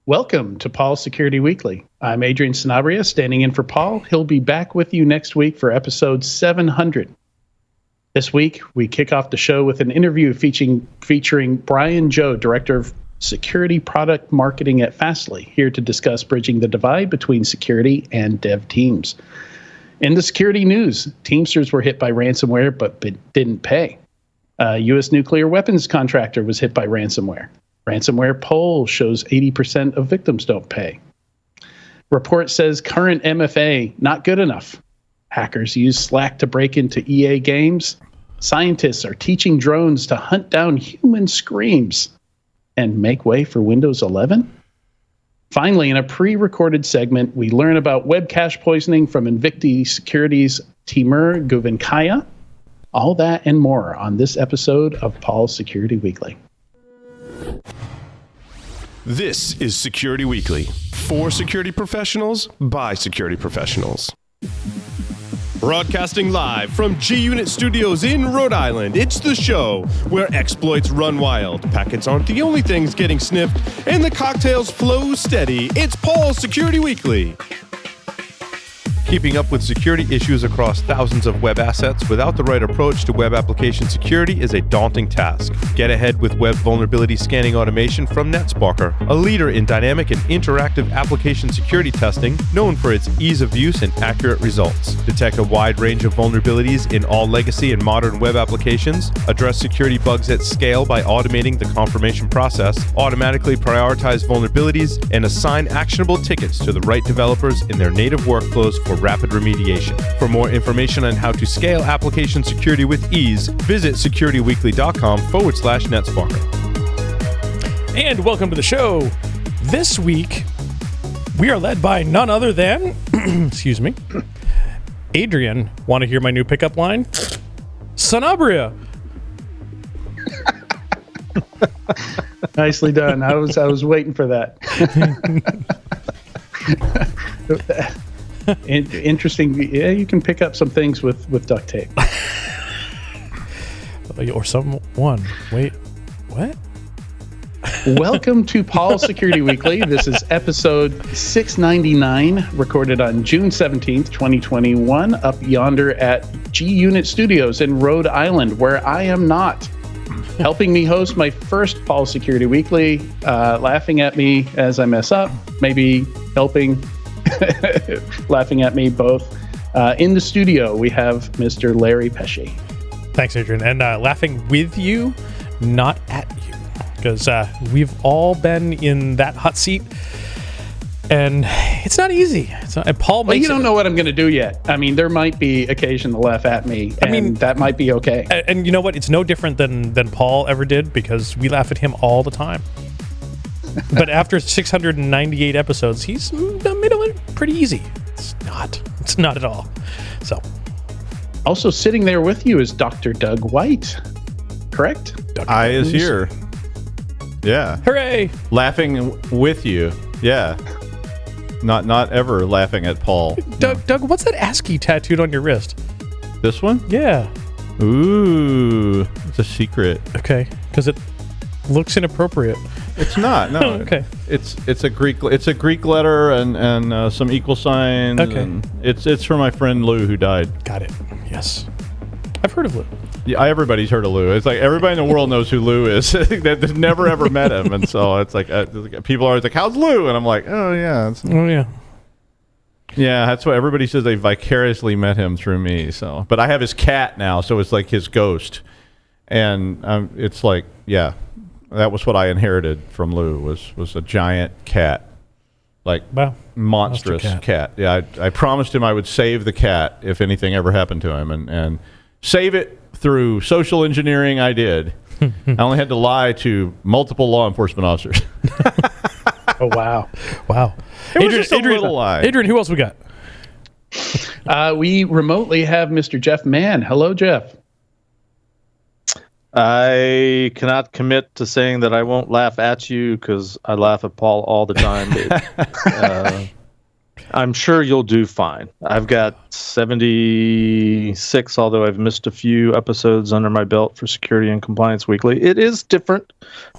Welcome to Paul's Security Weekly. I'm Adrian Sanabria, standing in for Paul. He'll be back with you next week for episode 700. This week, we kick off the show with an interview featuring Brian Joe, Director of Security Product Marketing at Fastly, here to discuss bridging the divide between security and dev teams. In the security news, Teamsters were hit by ransomware but didn't pay. A U.S. nuclear weapons contractor was hit by ransomware. Ransomware poll shows 80% of victims don't pay. Report says current MFA not good enough. Hackers use Slack to break into EA games. Scientists are teaching drones to hunt down human screams and make way for Windows 11. Finally, in a pre-recorded segment, we learn about web cache poisoning from Invicti Security's Timur Guvenkaya. All that and more on this episode of Paul's Security Weekly. This is Security Weekly, for security professionals, by security professionals. Broadcasting live from G-Unit Studios in Rhode Island, it's the show where exploits run wild, packets aren't the only things getting sniffed, and the cocktails flow steady. It's Paul's Security Weekly. Keeping up with security issues across thousands of web assets without the right approach to web application security is a daunting task. Get ahead with web vulnerability scanning automation from NetSparker, a leader in dynamic and interactive application security testing known for its ease of use and accurate results. Detect a wide range of vulnerabilities in all legacy and modern web applications, address security bugs at scale by automating the confirmation process, automatically prioritize vulnerabilities, and assign actionable tickets to the right developers in their native workflows for rapid remediation. For more information on how to scale application security with ease, visit securityweekly.com/NetSparker. And welcome to the show. This week, we are led by none other than, excuse me, Adrian. Want to hear my new pickup line? Sanabria. Nicely done. I was waiting for that. Interesting. Yeah, you can pick up some things with duct tape. Or someone. Wait, what? Welcome to Paul's Security Weekly. This is episode 699, recorded on June 17th, 2021, up yonder at G-Unit Studios in Rhode Island, where I am not. Helping me host my first Paul's Security Weekly, laughing at me as I mess up, maybe helping, laughing at me both. In the studio, we have Mr. Larry Pesci. Thanks, Adrian. And laughing with you, not at you. Because we've all been in that hot seat, and it's not easy. And Paul makes you don't know what I'm going to do yet. I mean, there might be occasion to laugh at me, and that might be okay. And you know what? It's no different than Paul ever did, because we laugh at him all the time. But after 698 episodes, he's made it pretty easy. It's not at all. So, also sitting there with you is Dr. Doug White, correct? I is here. Yeah. Hooray! Laughing with you. Yeah. Not ever laughing at Paul. Doug, what's that ASCII tattooed on your wrist? This one? Yeah. Ooh, it's a secret. Okay, because it looks inappropriate. It's not. No. Okay. It's a Greek letter and some equal signs. Okay. And it's for my friend Lou who died. Got it. Yes. I've heard of Lou. Yeah, everybody's heard of Lou. It's like everybody in the world knows who Lou is. They've never ever met him, and so it's like people are always like, "How's Lou?" And I'm like, "Oh yeah, yeah." That's what everybody says. They vicariously met him through me. So, but I have his cat now, so it's like his ghost, and it's like, yeah, that was what I inherited from Lou was a giant cat, like monstrous cat. Yeah, I promised him I would save the cat if anything ever happened to him, and save it through social engineering. I did. I only had to lie to multiple law enforcement officers. Oh, wow. It was just a little lie. Adrian, who else we got? We remotely have Mr. Jeff Mann. Hello, Jeff. I cannot commit to saying that I won't laugh at you, because I laugh at Paul all the time. I'm sure you'll do fine. I've got 76, although I've missed a few episodes under my belt for Security and Compliance Weekly. It is different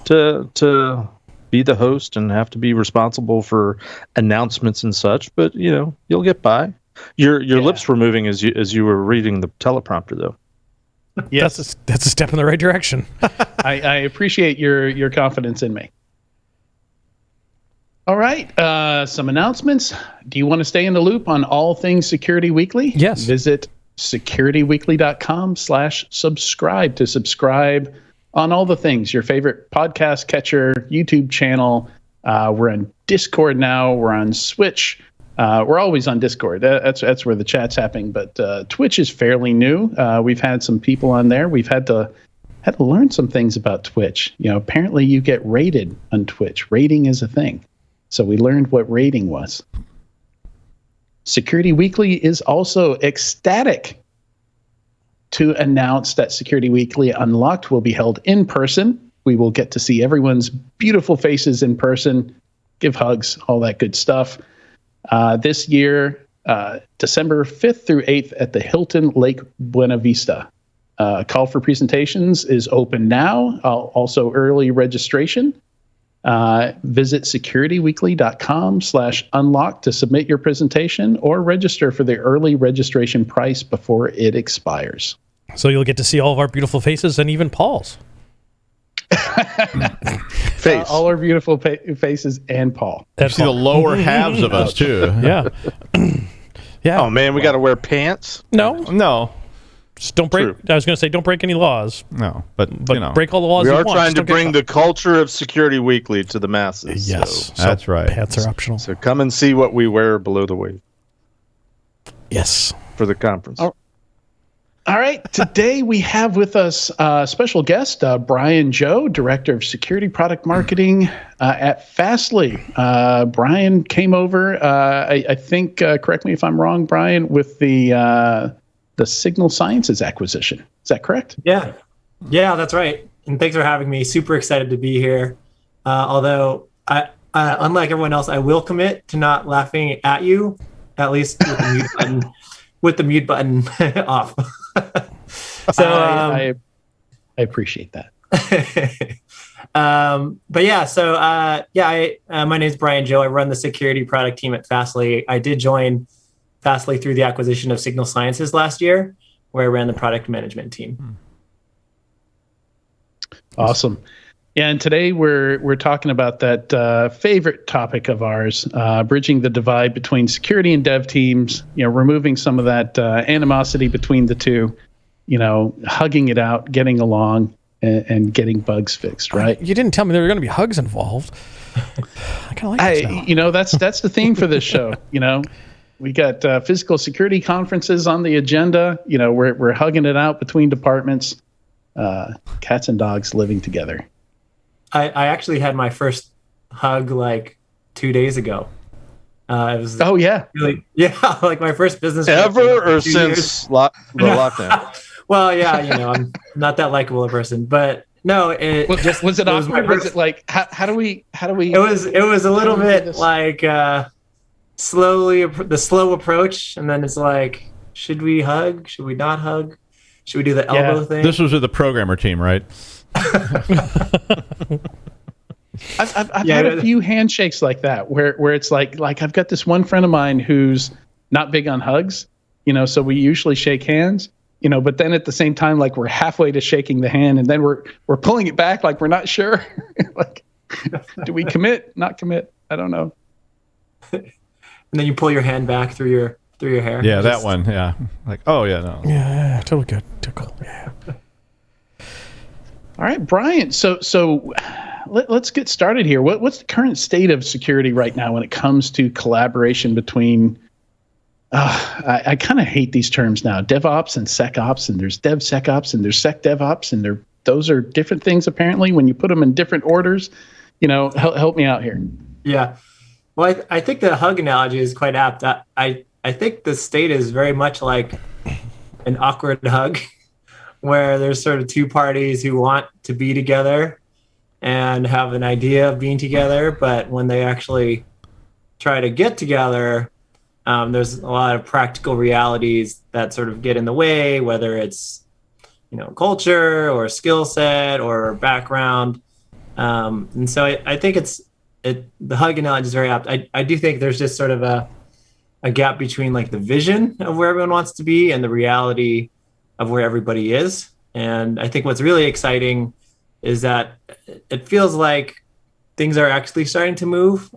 to be the host and have to be responsible for announcements and such. But you'll get by. Your lips were moving as you were reading the teleprompter, though. Yes, That's a step in the right direction. I appreciate your confidence in me. All right, some announcements. Do you want to stay in the loop on all things Security Weekly? Yes. Visit securityweekly.com/subscribe to subscribe on all the things, your favorite podcast catcher, YouTube channel. We're on Discord now. We're on Switch. We're always on Discord. That's where the chat's happening. But Twitch is fairly new. We've had some people on there. We've had to learn some things about Twitch. Apparently you get rated on Twitch. Rating is a thing. So we learned what rating was. Security Weekly is also ecstatic to announce that Security Weekly Unlocked will be held in person. We will get to see everyone's beautiful faces in person, give hugs, all that good stuff. This year, December 5th through 8th at the Hilton Lake Buena Vista. Call for presentations is open now, also early registration. Visit securityweekly.com/unlock to submit your presentation or register for the early registration price before it expires. So you'll get to see all of our beautiful faces and even Paul's. Face. All our beautiful faces and Paul. You see the lower halves of us, too. Yeah. Yeah. Oh man, we got to wear pants. No. Just don't break. True. I was going to say, don't break any laws. No, but Break all the laws We you are want. trying Just to don't get bring caught. the culture of Security Weekly to the masses. Yes. That's right. Pants are optional. So come and see what we wear below the waist Yes. for the conference. Oh. All right. Today we have with us a special guest, Brian Joe, Director of Security Product Marketing at Fastly. Brian came over, I think, correct me if I'm wrong, Brian, with the Signal Sciences acquisition. Is that correct? Yeah, that's right. And thanks for having me. Super excited to be here. Although, unlike everyone else, I will commit to not laughing at you, at least with the mute button off. So I appreciate that. But yeah, so my name's Brian Joe. I run the security product team at Fastly. I did join Fastly through the acquisition of Signal Sciences last year, where I ran the product management team. Awesome. Yeah, and today we're talking about that favorite topic of ours, bridging the divide between security and dev teams, removing some of that animosity between the two, hugging it out, getting along, and getting bugs fixed, right? You didn't tell me there were going to be hugs involved. I kind of like this now. That's the theme for this show. We got physical security conferences on the agenda. We're hugging it out between departments, cats and dogs living together. I actually had my first hug like 2 days ago. It was really, like my first business Ever or since the lockdown? Well, I'm not that likable a person, but no, was it awkward? Was it like how do we? It was a little bit like the slow approach, and then it's like, should we hug? Should we not hug? Should we do the elbow thing? This was with the programmer team, right? I've had a few handshakes like that where it's like I've got this one friend of mine who's not big on hugs, so we usually shake hands, but then at the same time, like we're halfway to shaking the hand and then we're pulling it back like we're not sure. Like, do we commit? Not commit? I don't know. And then you pull your hand back through your hair. Yeah, that one. Yeah. Like, oh yeah, no. Yeah, totally good. Too cool. Yeah. All right, Brian. So let's get started here. What's the current state of security right now when it comes to collaboration between? I kind of hate these terms now: DevOps and SecOps, and there's DevSecOps, and there's SecDevOps, and those are different things apparently when you put them in different orders. Help me out here. Yeah. Well, I think the hug analogy is quite apt. I think the state is very much like an awkward hug where there's sort of two parties who want to be together and have an idea of being together, but when they actually try to get together, there's a lot of practical realities that sort of get in the way, whether it's culture or skill set or background. And so I think the hug analogy is very apt. I do think there's just sort of a gap between like the vision of where everyone wants to be and the reality of where everybody is. And I think what's really exciting is that it feels like things are actually starting to move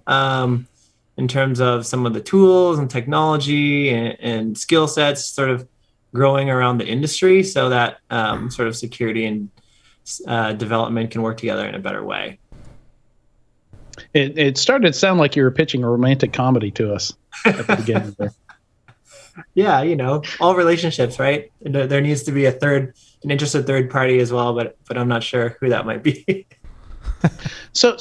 in terms of some of the tools and technology and skill sets sort of growing around the industry so that sort of security and development can work together in a better way. It started to sound like you were pitching a romantic comedy to us at the beginning there. Yeah, all relationships, right? There needs to be an interested third party as well, but I'm not sure who that might be. So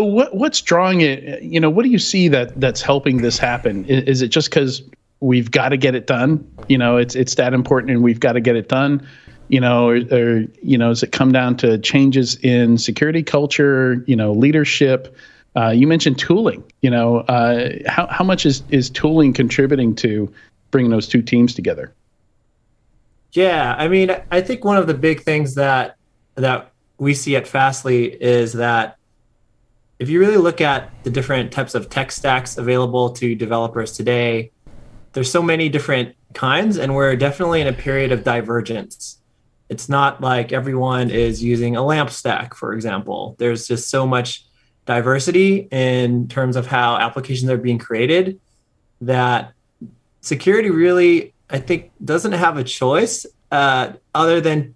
what's drawing it? What do you see that's helping this happen? Is it just because we've got to get it done? It's that important, and we've got to get it done. Or does it come down to changes in security culture? Leadership. You mentioned tooling. How much is tooling contributing to bringing those two teams together? Yeah, I mean, I think one of the big things that we see at Fastly is that if you really look at the different types of tech stacks available to developers today, there's so many different kinds, and we're definitely in a period of divergence. It's not like everyone is using a LAMP stack, for example. There's just so much diversity in terms of how applications are being created that security really, I think, doesn't have a choice other than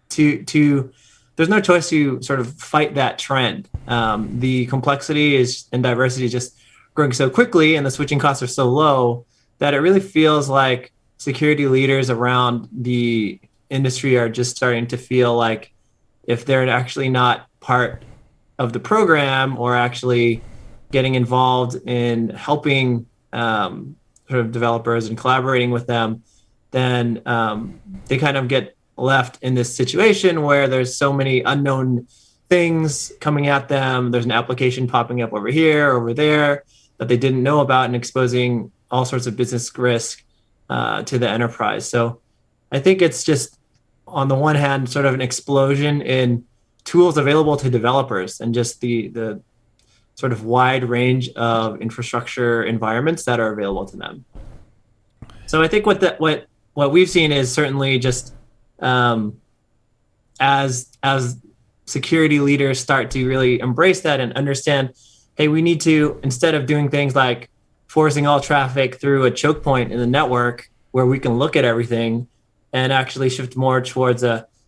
to there's no choice to sort of fight that trend. The complexity and diversity is just growing so quickly, and the switching costs are so low that it really feels like security leaders around the industry are just starting to feel like if they're actually not part of the program or actually getting involved in helping sort of developers and collaborating with them, then they kind of get left in this situation where there's so many unknown things coming at them. There's an application popping up over here, over there that they didn't know about, and exposing all sorts of business risk to the enterprise. So I think it's just, on the one hand, sort of an explosion in tools available to developers and just the sort of wide range of infrastructure environments that are available to them. So I think what we've seen is certainly just as security leaders start to really embrace that and understand, hey, we need to, instead of doing things like forcing all traffic through a choke point in the network where we can look at everything, and actually shift more towards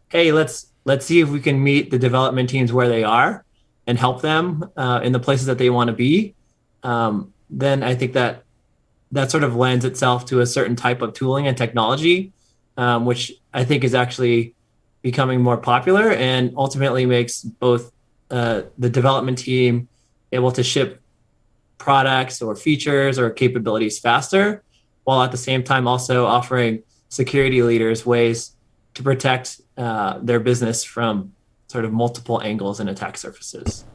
hey, let's see if we can meet the development teams where they are and help them in the places that they want to be. Then I think that sort of lends itself to a certain type of tooling and technology, which I think is actually becoming more popular and ultimately makes both the development team able to ship products or features or capabilities faster, while at the same time also offering security leaders ways to protect their business from sort of multiple angles and attack surfaces.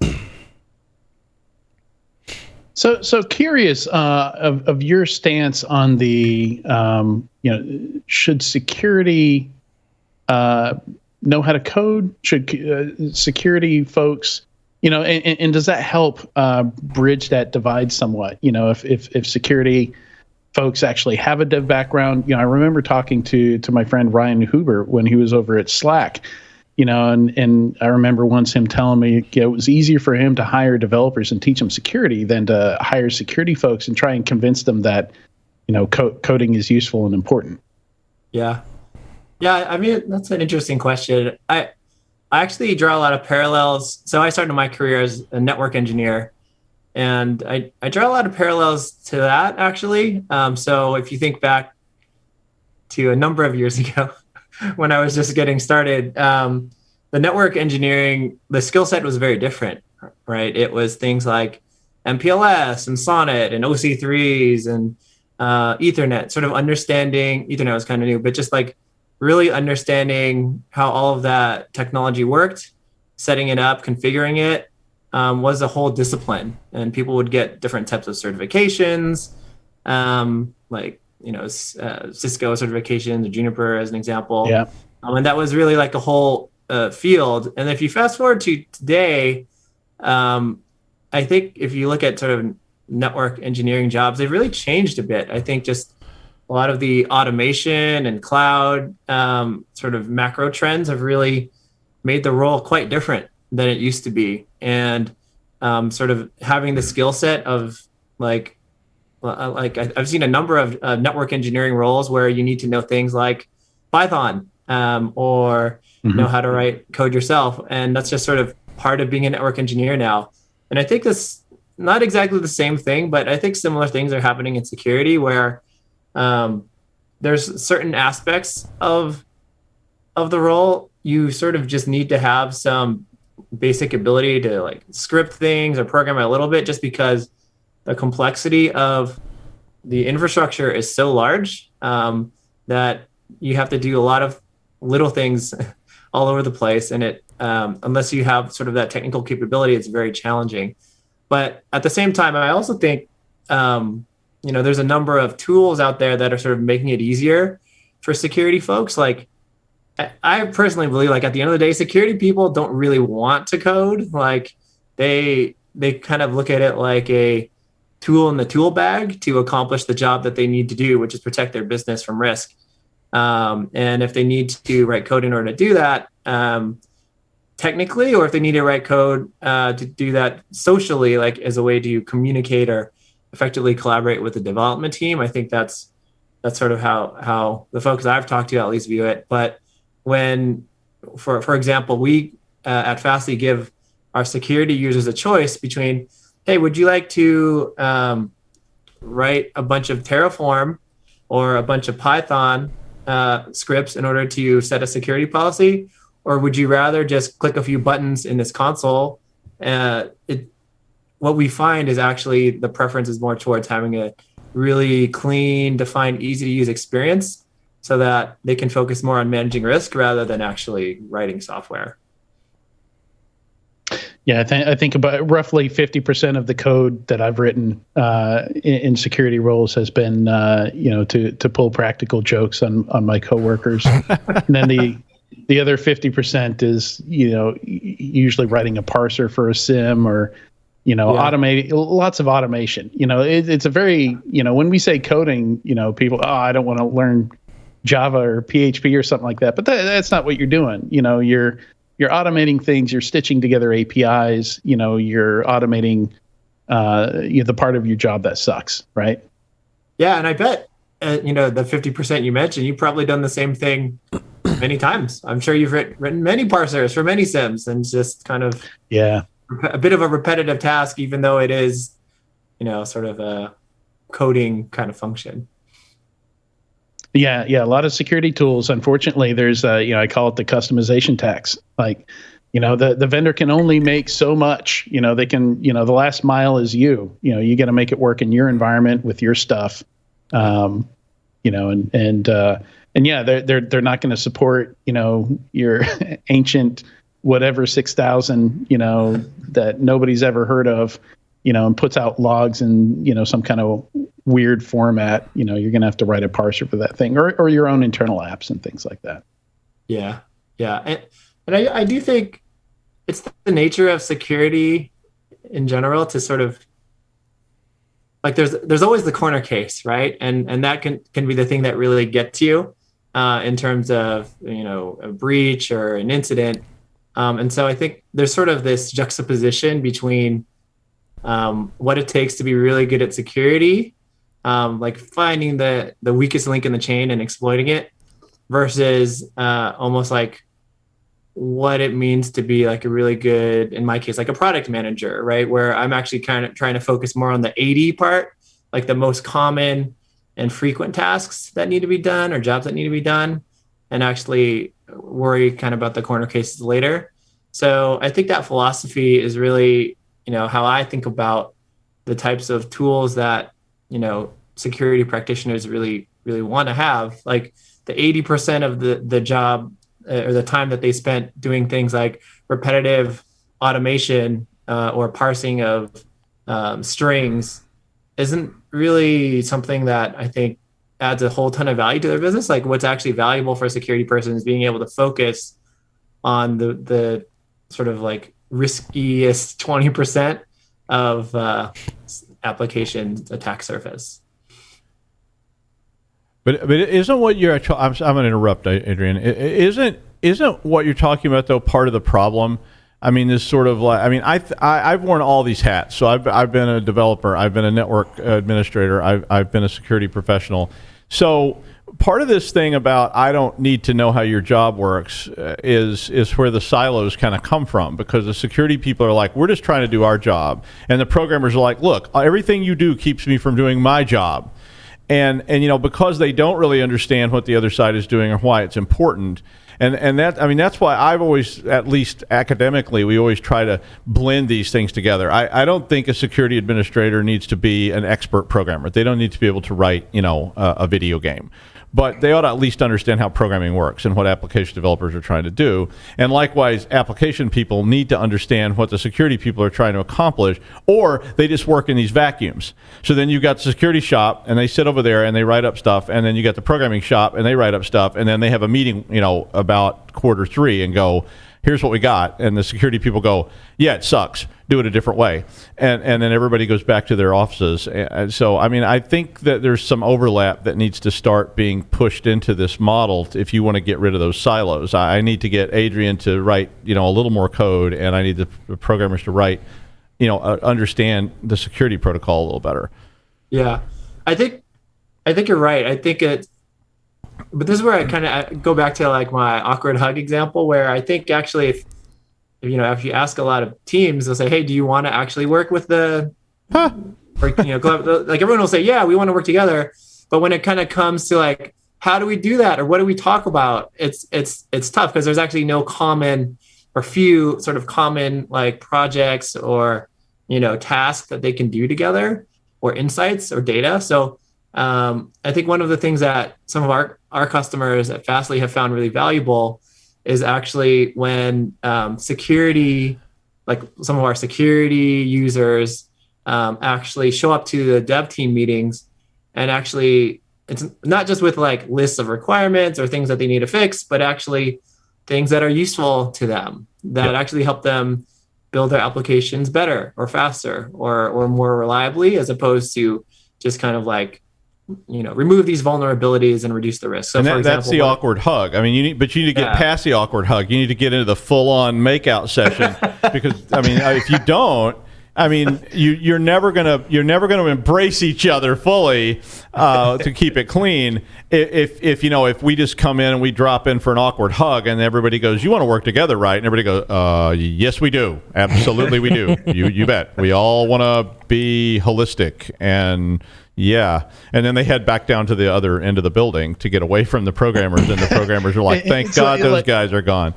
So curious of your stance on the should security know how to code? Should security folks, and does that help bridge that divide somewhat? If security folks actually have a dev background. I remember talking to my friend Ryan Huber when he was over at Slack, and I remember once him telling me it was easier for him to hire developers and teach them security than to hire security folks and try and convince them that, coding is useful and important. Yeah. I mean, that's an interesting question. I actually draw a lot of parallels. So I started my career as a network engineer, and I draw a lot of parallels to that, actually. So if you think back to a number of years ago when I was just getting started, the network engineering, the skill set was very different, right? It was things like MPLS and Sonnet and OC3s and Ethernet, sort of understanding. Ethernet was kind of new, but just like really understanding how all of that technology worked, setting it up, configuring it, was a whole discipline, and people would get different types of certifications, like Cisco certifications or Juniper as an example. Yeah, and that was really like a whole field. And if you fast forward to today, I think if you look at sort of network engineering jobs, they've really changed a bit. I think just a lot of the automation and cloud sort of macro trends have really made the role quite different than it used to be. And sort of having the skill set of like I've seen a number of network engineering roles where you need to know things like Python or know how to write code yourself. And that's just sort of part of being a network engineer now. And I think this not exactly the same thing, but I think similar things are happening in security where there's certain aspects of the role you sort of just need to have some basic ability to like script things or program a little bit, just because the complexity of the infrastructure is so large that you have to do a lot of little things all over the place. And it, unless you have sort of that technical capability, it's very challenging. But at the same time, I also think, there's a number of tools out there that are sort of making it easier for security folks. Like, I personally believe, like, at the end of the day, security people don't really want to code. Like, they kind of look at it like a tool in the tool bag to accomplish the job that they need to do, which is protect their business from risk. And if they need to write code in order to do that, technically, or if they need to write code to do that socially, like as a way to communicate or effectively collaborate with the development team, I think that's sort of how the folks I've talked to at least view it. But when, for example, we at Fastly give our security users a choice between, hey, would you like to write a bunch of Terraform or a bunch of Python scripts in order to set a security policy? Or would you rather just click a few buttons in this console? What we find is actually the preference is more towards having a really clean, defined, easy to use experience so that they can focus more on managing risk rather than actually writing software. Yeah, I think about roughly 50% of the code that I've written in security roles has been, to pull practical jokes on my coworkers. And then the other 50% is, usually writing a parser for a SIM or, automating lots of automation. It's a very, when we say coding, people, I don't want to learn Java or PHP or something like that. But that's not what you're doing. You're automating things, you're stitching together APIs, you're automating the part of your job that sucks, right? Yeah, and I bet, the 50% you mentioned, you've probably done the same thing many times. I'm sure you've written many parsers for many SIMs, and it's just kind of a bit of a repetitive task, even though it is, sort of a coding kind of function. Yeah, a lot of security tools. Unfortunately, there's I call it the customization tax. Like, the vendor can only make so much. They can, the last mile is you. You got to make it work in your environment with your stuff. And yeah, they're not going to support, your ancient whatever 6,000, that nobody's ever heard of, and puts out logs in, some kind of weird format. You're going to have to write a parser for that thing or your own internal apps and things like that. Yeah. And I do think it's the nature of security in general to sort of, like, there's always the corner case, right? And that can be the thing that really gets you in terms of, a breach or an incident. And so I think there's sort of this juxtaposition between what it takes to be really good at security, like finding the weakest link in the chain and exploiting it, versus almost like what it means to be like a really good, in my case, like a product manager, right? Where I'm actually kind of trying to focus more on the 80 part, like the most common and frequent tasks that need to be done or jobs that need to be done, and actually worry kind of about the corner cases later. So I think that philosophy is really, how I think about the types of tools that, security practitioners really, really want to have. Like the 80% of the job or the time that they spent doing things like repetitive automation or parsing of strings isn't really something that I think adds a whole ton of value to their business. Like, what's actually valuable for a security person is being able to focus on the sort of like riskiest 20% of application attack surface. But isn't what you're? I'm going to interrupt, Adrian. Isn't what you're talking about though part of the problem? I mean, this sort of like, I mean, I've worn all these hats. So I've been a developer, I've been a network administrator, I've been a security professional. So part of this thing about I don't need to know how your job works is where the silos kind of come from, because the security people are like, we're just trying to do our job, and the programmers are like, look, everything you do keeps me from doing my job. And you know, because they don't really understand what the other side is doing or why it's important. And that, I mean, that's why I've always, at least academically, we always try to blend these things together. I don't think a security administrator needs to be an expert programmer. They don't need to be able to write, you know, a video game. But they ought to at least understand how programming works and what application developers are trying to do. And likewise, application people need to understand what the security people are trying to accomplish, or they just work in these vacuums. So then you've got the security shop, and they sit over there and they write up stuff, and then you got the programming shop, and they write up stuff, and then they have a meeting, you know, about Q3 and go, here's what we got. And the security people go, yeah, it sucks. Do it a different way. And then everybody goes back to their offices. And so, I mean, I think that there's some overlap that needs to start being pushed into this model if you want to get rid of those silos. I need to get Adrian to write, you know, a little more code, and I need the programmers to write, you know, understand the security protocol a little better. Yeah, I think you're right. I think but this is where I kind of go back to like my awkward hug example, where I think actually if you know, if you ask a lot of teams, they'll say, hey, do you want to actually work with or, you know, like everyone will say, yeah, we want to work together. But when it kind of comes to like, how do we do that? Or what do we talk about? It's tough, because there's actually no common or few sort of common like projects or, you know, tasks that they can do together, or insights or data. So I think one of the things that some of our customers at Fastly have found really valuable is actually when security, like some of our security users actually show up to the dev team meetings, and actually it's not just with like lists of requirements or things that they need to fix, but actually things that are useful to them that actually help them build their applications better or faster or more reliably, as opposed to just kind of like, you know, remove these vulnerabilities and reduce the risk. So, and for example, that's the awkward hug. I mean, you need to get past the awkward hug. You need to get into the full-on makeout session, because I mean, if you don't, I mean, you're never gonna embrace each other fully to keep it clean. If you know, if we just come in and we drop in for an awkward hug, and everybody goes, "You want to work together, right?" And everybody goes, "Yes, we do. Absolutely, we do. You bet. We all want to be holistic and." Yeah, and then they head back down to the other end of the building to get away from the programmers, and the programmers are like, thank God those guys are gone.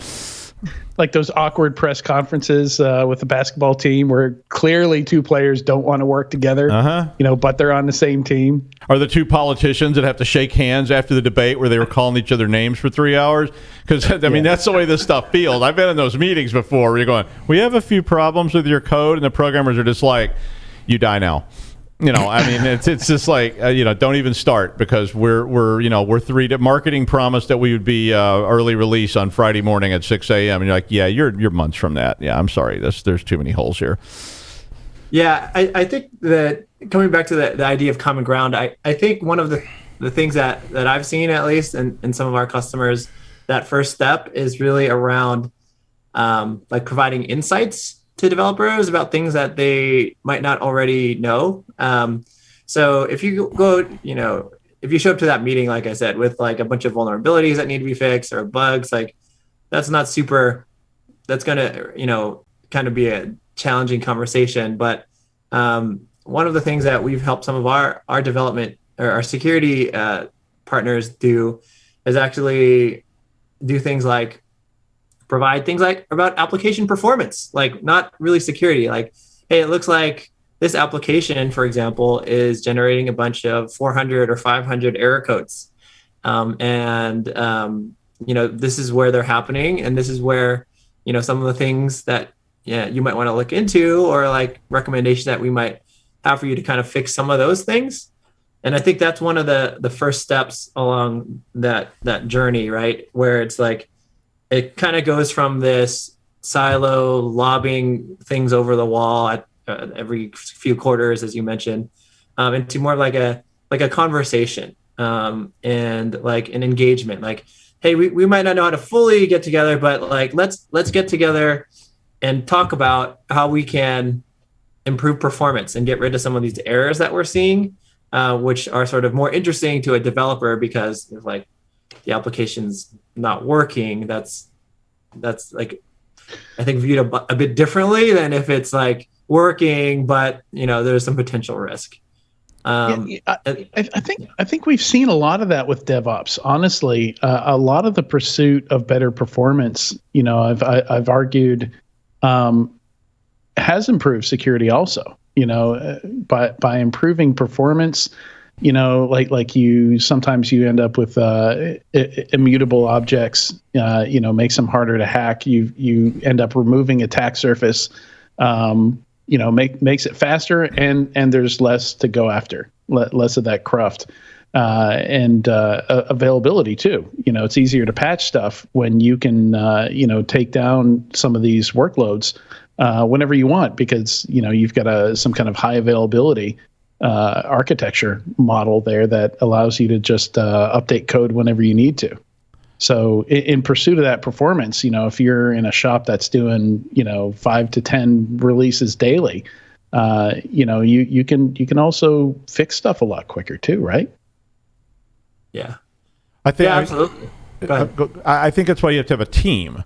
Like those awkward press conferences with the basketball team where clearly two players don't want to work together, you know, but they're on the same team. Or the two politicians that have to shake hands after the debate where they were calling each other names for 3 hours. Because, I mean, that's the way this stuff feels. I've been in those meetings before where you're going, we have a few problems with your code, and the programmers are just like, you die now. You know, I mean, it's just like, you know, don't even start, because we're marketing promised that we would be early release on Friday morning at 6 a.m. And you're like, yeah, you're months from that. Yeah, I'm sorry. There's too many holes here. Yeah, I think that coming back to the idea of common ground, I think one of the things that I've seen, at least in some of our customers, that first step is really around like providing insights to developers about things that they might not already know. So if you go, you know, if you show up to that meeting, like I said, with like a bunch of vulnerabilities that need to be fixed or bugs, like that's going to, you know, kind of be a challenging conversation. But one of the things that we've helped some of our development or our security partners do is actually do things like provide things like about application performance, like not really security. Like, hey, it looks like this application, for example, is generating a bunch of 400 or 500 error codes. You know, this is where they're happening. And this is where, you know, some of the things that you might want to look into, or like recommendations that we might have for you to kind of fix some of those things. And I think that's one of the first steps along that journey, right? Where it's like, it kind of goes from this silo, lobbing things over the wall at every few quarters, as you mentioned, into more like a conversation, and like an engagement. Like, hey, we might not know how to fully get together, but like let's get together and talk about how we can improve performance and get rid of some of these errors that we're seeing, which are sort of more interesting to a developer because if like the application's not working, that's like, I think viewed a bit differently than if it's like working, but there's some potential risk. I think we've seen a lot of that with DevOps. Honestly, a lot of the pursuit of better performance, I've argued, has improved security also. By improving performance, like sometimes you end up with immutable objects. Makes them harder to hack. You end up removing attack surface. Makes it faster, and there's less to go after, less of that cruft, and availability too. It's easier to patch stuff when you can, take down some of these workloads whenever you want, because you've got some kind of high availability architecture model there that allows you to just update code whenever you need to. So in pursuit of that performance, if you're in a shop that's doing, 5 to 10 releases daily, you can also fix stuff a lot quicker too, right? Yeah. Absolutely. I think that's why you have to have a team.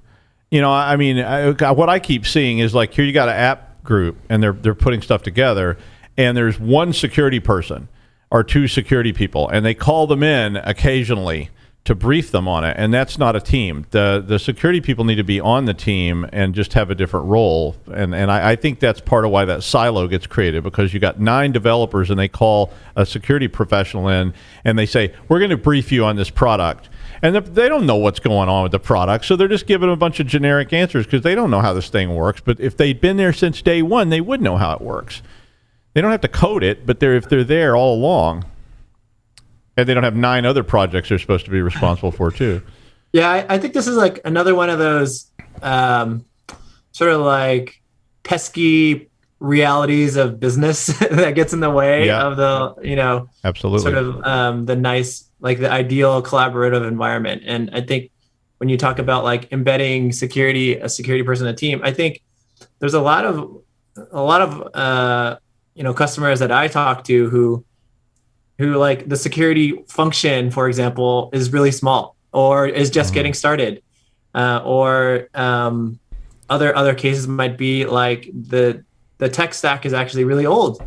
What I keep seeing is like, here you got an app group and they're putting stuff together, and there's one security person or two security people, and they call them in occasionally to brief them on it, and that's not a team. The security people need to be on the team and just have a different role, and I think that's part of why that silo gets created, because you got 9 developers and they call a security professional in and they say, we're going to brief you on this product, and they don't know what's going on with the product, so they're just giving them a bunch of generic answers because they don't know how this thing works. But if they'd been there since day one, they would know how it works. They don't have to code it, but if they're there all along. And they don't have 9 other projects they're supposed to be responsible for too. Yeah, I think this is like another one of those sort of like pesky realities of business that gets in the way of the, absolutely, sort of the nice, like the ideal collaborative environment. And I think when you talk about like embedding a security person in a team, I think there's a lot of customers that I talk to who like the security function, for example, is really small or is just getting started, or other cases might be like the tech stack is actually really old,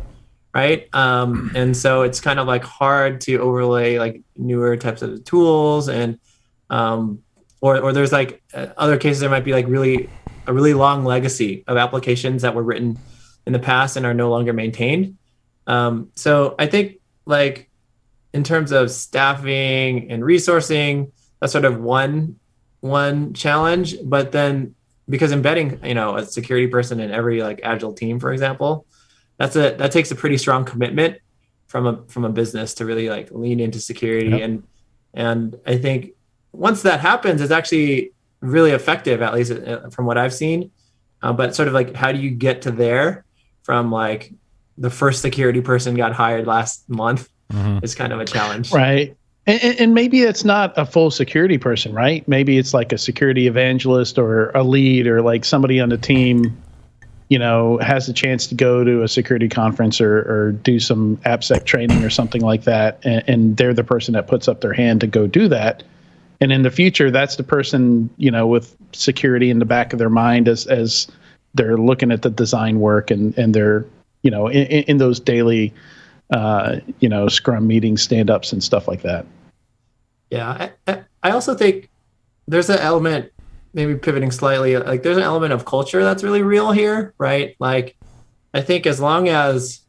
right? And so it's kind of like hard to overlay like newer types of tools, and or there's like other cases there might be like a really long legacy of applications that were written in the past and are no longer maintained. So I think, like, in terms of staffing and resourcing, that's sort of one challenge. But then, because embedding, a security person in every like agile team, for example, that takes a pretty strong commitment from a business to really like lean into security. Yep. And I think once that happens, it's actually really effective, at least from what I've seen. But sort of like, how do you get to there from like the first security person got hired last month is kind of a challenge. Right. And maybe it's not a full security person, right? Maybe it's like a security evangelist or a lead, or like somebody on the team, has a chance to go to a security conference or do some AppSec training or something like that. And they're the person that puts up their hand to go do that. And in the future, that's the person, with security in the back of their mind as they're looking at the design work and they're, in those daily, Scrum meetings, stand-ups and stuff like that. Yeah. I also think there's an element, maybe pivoting slightly, like there's an element of culture that's really real here, right? Like, I think as long as,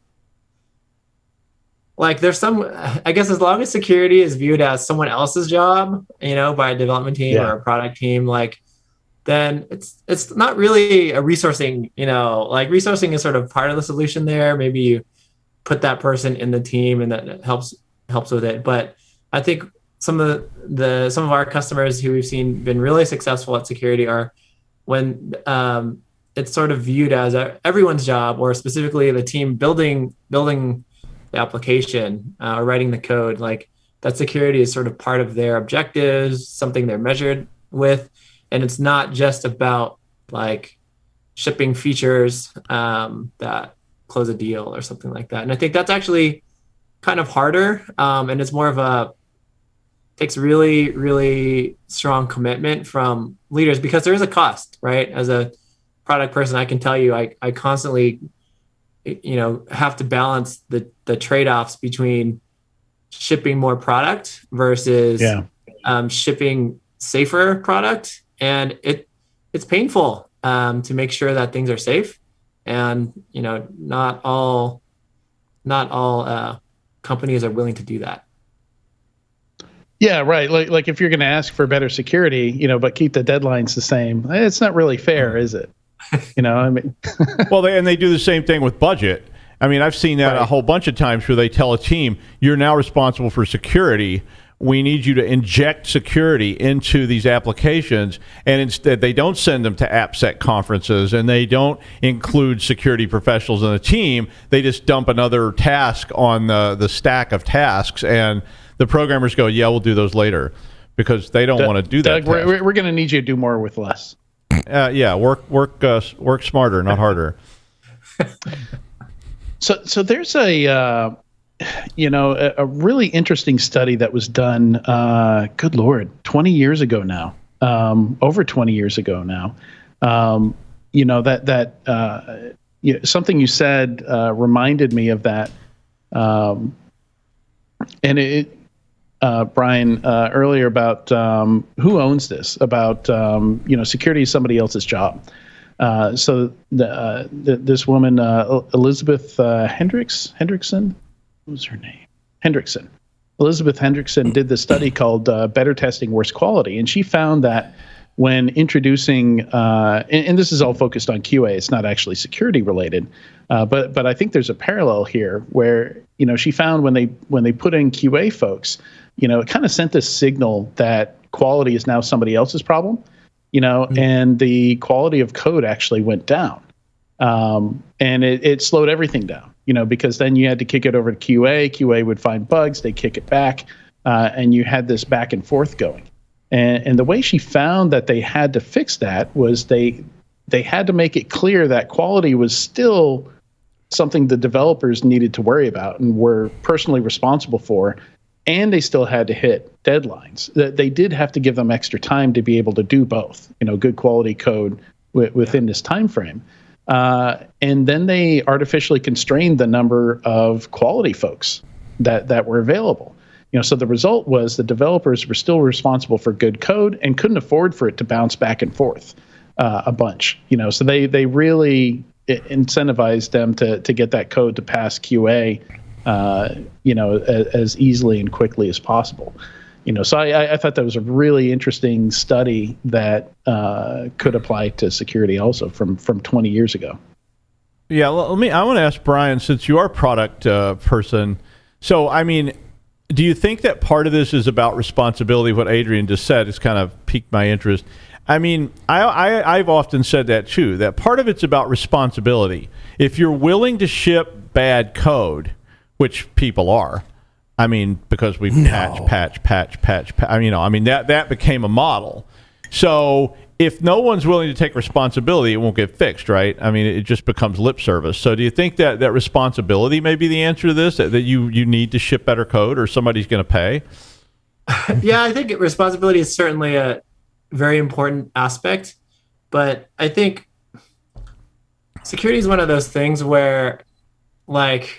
like, there's as long as security is viewed as someone else's job, by a development team or a product team, like, then it's not really a resourcing, like resourcing is sort of part of the solution there. Maybe you put that person in the team and that helps with it. But I think some of our customers who we've seen been really successful at security are when it's sort of viewed as everyone's job, or specifically the team building the application or writing the code, like that security is sort of part of their objectives, something they're measured with. And it's not just about like shipping features that close a deal or something like that. And I think that's actually kind of harder. And it's more of takes really, really strong commitment from leaders, because there is a cost, right? As a product person, I can tell you, I constantly, have to balance the trade-offs between shipping more product versus shipping safer product. And it's painful to make sure that things are safe. And, not all companies are willing to do that. Yeah, right. Like if you're going to ask for better security, but keep the deadlines the same, it's not really fair, is it? I mean, well, they do the same thing with budget. I mean, I've seen that a whole bunch of times where they tell a team, you're now responsible for security. We need you to inject security into these applications. And instead, they don't send them to AppSec conferences, and they don't include security professionals in the team. They just dump another task on the stack of tasks, and the programmers go, yeah, we'll do those later, because they don't want to do that. Doug, we're going to need you to do more with less. Work smarter, not harder. So there's a really interesting study that was done. Good Lord, 20 years ago now, over 20 years ago now. Something you said reminded me of that, and it. Brian, earlier about who owns this, about security is somebody else's job. So this woman, Elizabeth Hendrickson, what was her name? Hendrickson. Elizabeth Hendrickson did this study called Better Testing, Worse Quality, and she found that when introducing, and this is all focused on QA, it's not actually security related, but I think there's a parallel here where she found when they put in QA folks, it kind of sent this signal that quality is now somebody else's problem, and the quality of code actually went down, and it slowed everything down, because then you had to kick it over to QA. QA would find bugs, they kick it back, and you had this back and forth going. And the way she found that they had to fix that was they had to make it clear that quality was still something the developers needed to worry about and were personally responsible for, and they still had to hit deadlines. They did have to give them extra time to be able to do both, good quality code within this time frame. And then they artificially constrained the number of quality folks that were available. So the result was the developers were still responsible for good code and couldn't afford for it to bounce back and forth a bunch. So they really incentivized them to get that code to pass QA, as easily and quickly as possible. So I thought that was a really interesting study that could apply to security also from 20 years ago. Yeah, well, I want to ask Brian, since you are a product person. So, I mean, do you think that part of this is about responsibility? What Adrian just said has kind of piqued my interest. I mean, I've often said that too, that part of it's about responsibility. If you're willing to ship bad code, which people are, I mean, because we patch. That became a model. So if no one's willing to take responsibility, it won't get fixed, right? I mean, it just becomes lip service. So do you think that responsibility may be the answer to this, that you need to ship better code or somebody's going to pay? Yeah, I think responsibility is certainly a very important aspect, but I think security is one of those things where, like,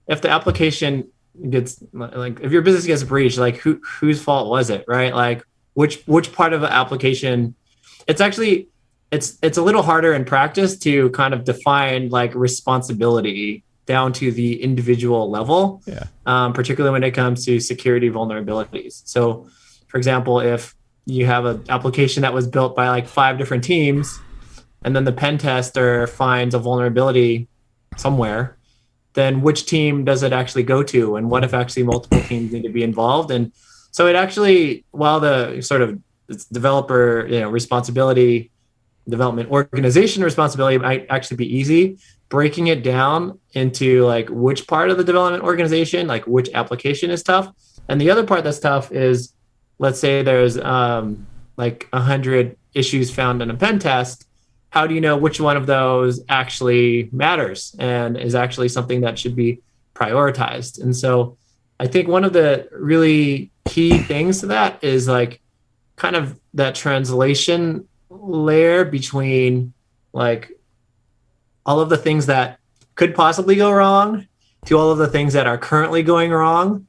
if the application gets, like, if your business gets breached, like, whose fault was it, right? Like, which part of the application? It's actually it's a little harder in practice to kind of define like responsibility down to the individual level, particularly when it comes to security vulnerabilities. So, for example, if you have an application that was built by like 5 different teams, and then the pen tester finds a vulnerability somewhere, then which team does it actually go to? And what if actually multiple teams need to be involved? And so it actually, while the sort of it's developer responsibility development organization responsibility might actually be easy. Breaking it down into like which part of the development organization, like which application is tough. And the other part that's tough is, let's say there's like 100 issues found in a pen test. How do you know which one of those actually matters and is actually something that should be prioritized? And so I think one of the really key things to that is like kind of that translation layer between like all of the things that could possibly go wrong to all of the things that are currently going wrong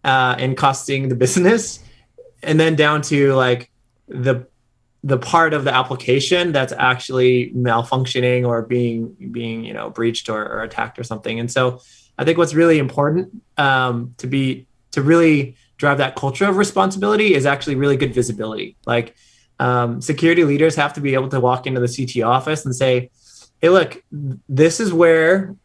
and costing the business, and then down to like the part of the application that's actually malfunctioning or being breached or attacked or something. And so I think what's really important to really drive that culture of responsibility is actually really good visibility. Like security leaders have to be able to walk into the CTO office and say, hey, look, this is where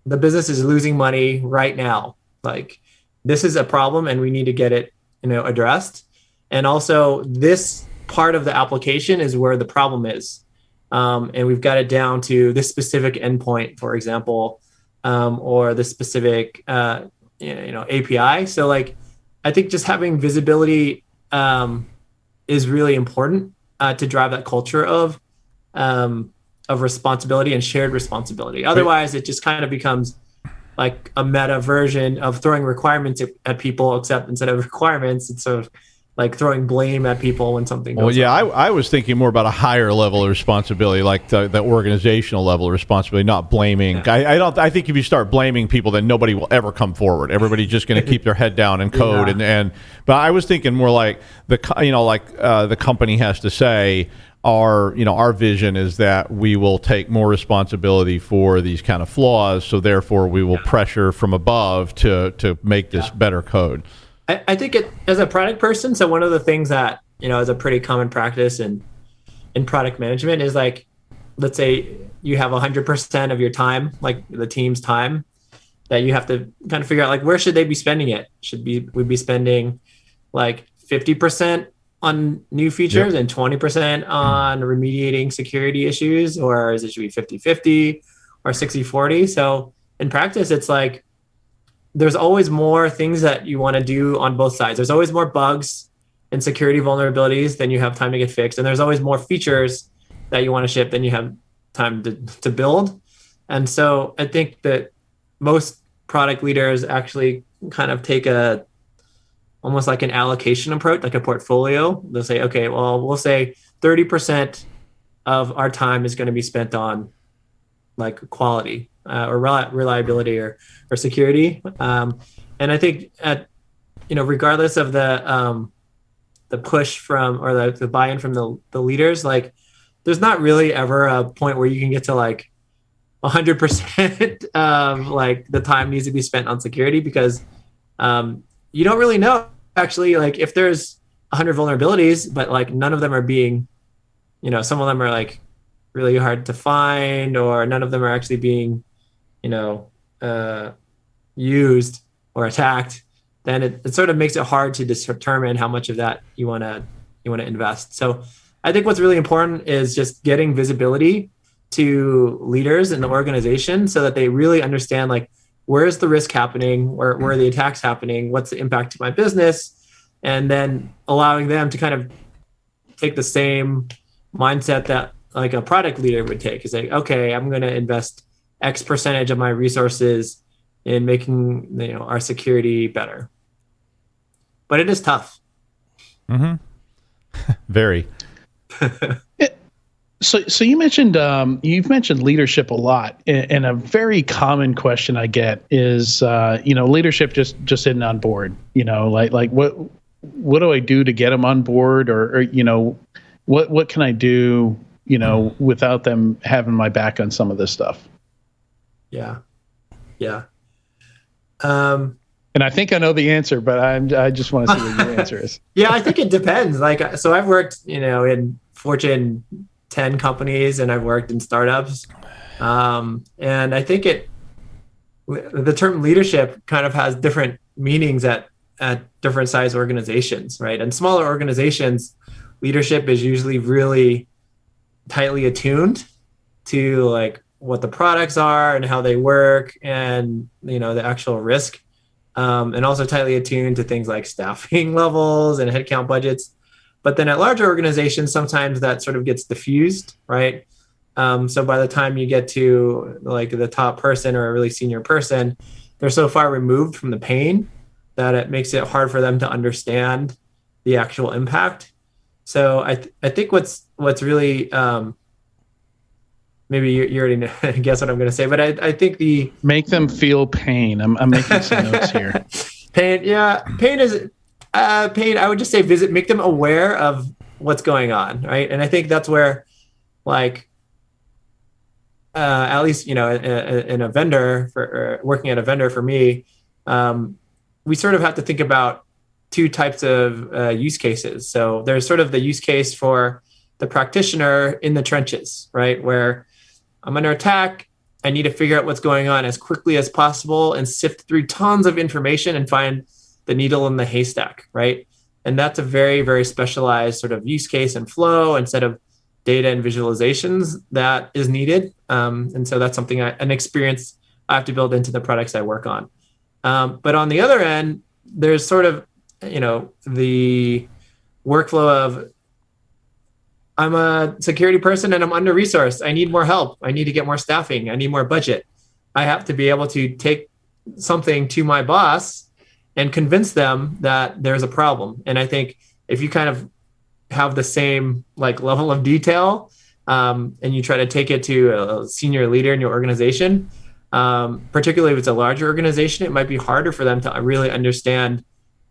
the business is losing money right now. Like this is a problem and we need to get it, addressed. And also this part of the application is where the problem is. And we've got it down to this specific endpoint, for example, or the specific, API. So like, I think just having visibility is really important to drive that culture of responsibility and shared responsibility. Otherwise, it just kind of becomes like a meta version of throwing requirements at people, except instead of requirements, it's sort of like throwing blame at people when something goes wrong. I was thinking more about a higher level of responsibility, like the organizational level of responsibility, not blaming. Yeah. I think if you start blaming people, then nobody will ever come forward. Everybody's just going to keep their head down and code. Yeah. But I was thinking more like the company has to say, our vision is that we will take more responsibility for these kind of flaws, so therefore we will pressure from above to make this better code. I think as a product person, so one of the things that, is a pretty common practice in product management is like, let's say you have 100% of your time, like the team's time, that you have to kind of figure out like, where should they be spending it? We be spending like 50% on new features and 20% on remediating security issues, or is it should be 50-50 or 60-40? So in practice, it's like, there's always more things that you want to do on both sides. There's always more bugs and security vulnerabilities than you have time to get fixed. And there's always more features that you want to ship than you have time to build. And so I think that most product leaders actually kind of take almost like an allocation approach, like a portfolio. They'll say, okay, well, we'll say 30% of our time is going to be spent on like quality or reliability or security. And I think regardless of the push from or the buy-in from the leaders, like there's not really ever a point where you can get to like 100% of like the time needs to be spent on security, because you don't really know actually, like if there's 100 vulnerabilities, but like none of them are being, some of them are like really hard to find, or none of them are actually being, used or attacked, then it sort of makes it hard to determine how much of that you want to invest. So I think what's really important is just getting visibility to leaders in the organization so that they really understand like, where's the risk happening? Where are the attacks happening? What's the impact to my business? And then allowing them to kind of take the same mindset that like a product leader would take. Is like, okay, I'm going to invest X percentage of my resources in making our security better. But it is tough. Mm-hmm. Very. So you mentioned you've mentioned leadership a lot, and a very common question I get is leadership just isn't on board. Like what do I do to get them on board, or what can I do without them having my back on some of this stuff? Yeah. And I think I know the answer, but I just want to see what your answer is. Yeah, I think it depends. Like, so I've worked in Fortune 10 companies, and I've worked in startups. And I think the term leadership kind of has different meanings at different size organizations, right? And smaller organizations, leadership is usually really tightly attuned to like what the products are and how they work, and the actual risk, and also tightly attuned to things like staffing levels and headcount budgets. But then at larger organizations, sometimes that sort of gets diffused, right? So by the time you get to like the top person or a really senior person, they're so far removed from the pain that it makes it hard for them to understand the actual impact. So I think what's really maybe you already know, guess what I'm going to say, but I think make them feel pain. I'm making some notes here. Pain, yeah, pain is pain. I would just say make them aware of what's going on, right? And I think that's where, like, at least in a vendor working at a vendor for me, we sort of have to think about two types of use cases. So there's sort of the use case for the practitioner in the trenches, right? Where I'm under attack. I need to figure out what's going on as quickly as possible and sift through tons of information and find the needle in the haystack, right? And that's a very, very specialized sort of use case and flow and set of data and visualizations that is needed. And so that's something an experience I have to build into the products I work on. But on the other end, there's sort of, the workflow of, I'm a security person and I'm under-resourced. I need more help. I need to get more staffing. I need more budget. I have to be able to take something to my boss and convince them that there's a problem. And I think if you kind of have the same like level of detail, and you try to take it to a senior leader in your organization, particularly if it's a larger organization, it might be harder for them to really understand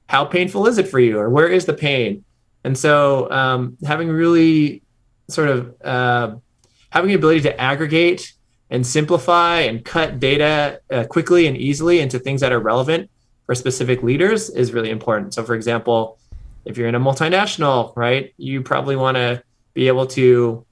how painful is it for you or where is the pain. And so having really sort of having the ability to aggregate and simplify and cut data quickly and easily into things that are relevant for specific leaders is really important. So for example, if you're in a multinational, right, you probably want to be able to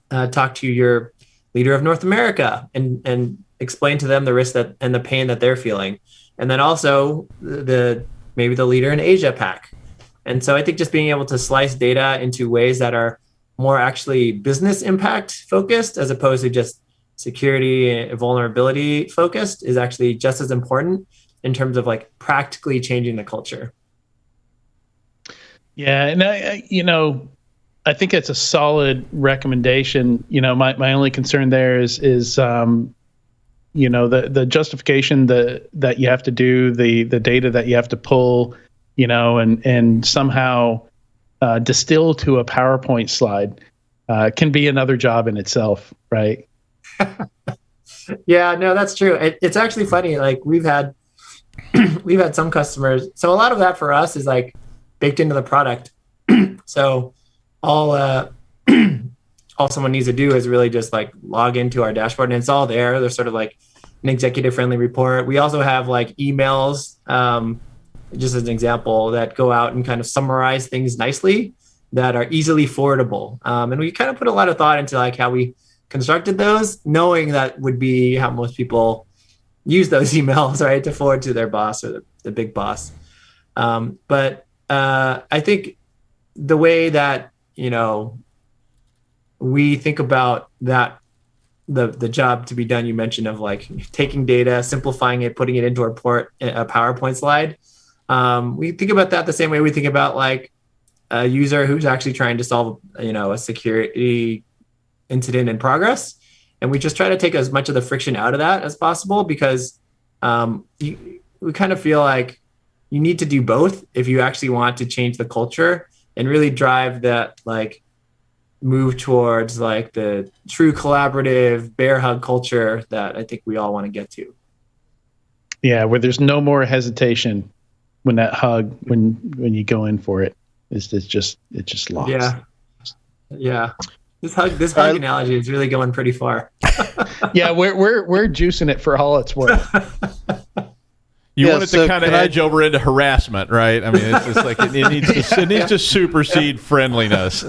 talk to your leader of North America and explain to them the risk and the pain that they're feeling. And then also maybe the leader in Asia Pac. And so I think just being able to slice data into ways that are more actually business impact focused as opposed to just security and vulnerability focused is actually just as important in terms of like practically changing the culture. Yeah, and I think it's a solid recommendation. My only concern there is the justification that you have to do, the data that you have to pull, and somehow distill to a PowerPoint slide can be another job in itself, right? Yeah, no, that's true. It's actually funny. Like we've had some customers. So a lot of that for us is like baked into the product. So all someone needs to do is really just like log into our dashboard and it's all there. There's sort of like an executive friendly report. We also have like emails, just as an example, that go out and kind of summarize things nicely that are easily forwardable. And we kind of put a lot of thought into like how we constructed those, knowing that would be how most people use those emails, right, to forward to their boss or the big boss. But I think the way that, we think about that, the job to be done, you mentioned of like taking data, simplifying it, putting it into a PowerPoint slide. We think about that the same way we think about like a user who's actually trying to solve, a security incident in progress. And we just try to take as much of the friction out of that as possible because we kind of feel like you need to do both if you actually want to change the culture and really drive that like move towards like the true collaborative bear hug culture that I think we all want to get to. Yeah, where there's no more hesitation when that hug, when you go in for it, it's just lost. Yeah. This hug analogy is really going pretty far. Yeah, we're juicing it for all it's worth. You want it to kind of edge over into harassment, right? I mean, it's just like it needs to supersede friendliness.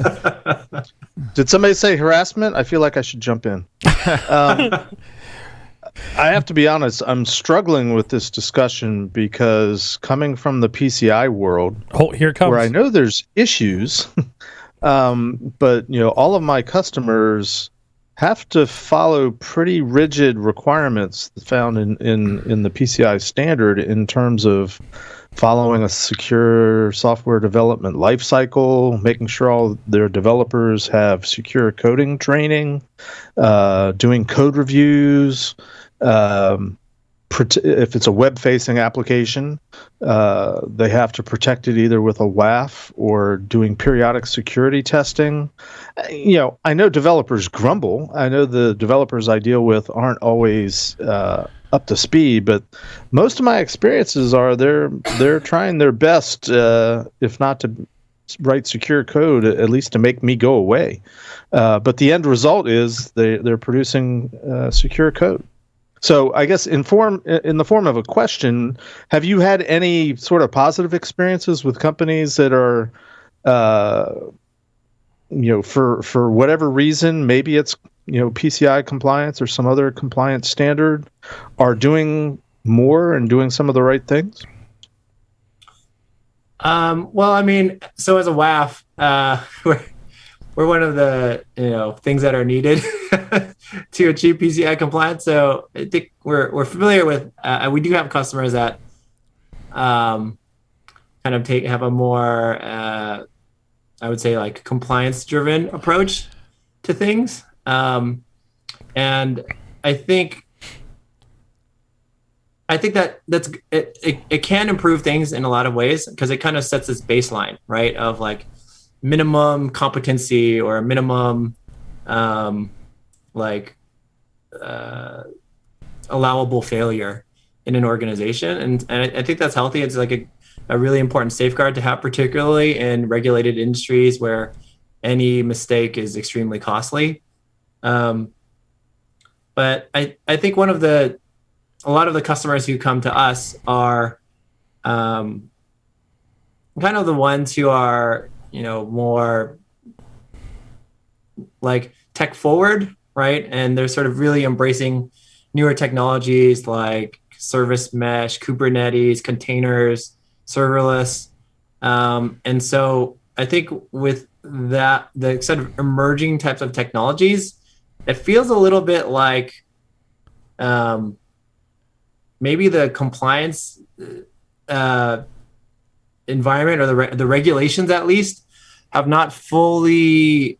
Did somebody say harassment? I feel like I should jump in. I have to be honest. I'm struggling with this discussion because coming from the PCI world, here it comes. where I know there's issues, But all of my customers have to follow pretty rigid requirements found in the PCI standard in terms of following a secure software development lifecycle, making sure all their developers have secure coding training, doing code reviews. If it's a web-facing application, they have to protect it either with a WAF or doing periodic security testing. I know developers grumble. I know the developers I deal with aren't always up to speed, but most of my experiences are they're trying their best, if not to write secure code, at least to make me go away. But the end result is they're producing secure code. So I guess in the form of a question, have you had any sort of positive experiences with companies that are, for whatever reason, maybe it's PCI compliance or some other compliance standard, are doing more and doing some of the right things? Well, I mean, so as a WAF, we're one of the things that are needed to achieve PCI compliance. So I think we're familiar with. We do have customers that kind of have a more, I would say, like compliance-driven approach to things, and I think that's it can improve things in a lot of ways because it kind of sets this baseline, right, of like minimum competency or minimum allowable failure in an organization, and I think that's healthy. It's like a really important safeguard to have, particularly in regulated industries where any mistake is extremely costly. But I think a lot of the customers who come to us are kind of the ones who are more like tech forward, right? And they're sort of really embracing newer technologies like service mesh, Kubernetes, containers, serverless. And so I think with that, the sort of emerging types of technologies, it feels a little bit like maybe the compliance environment or the regulations at least have not fully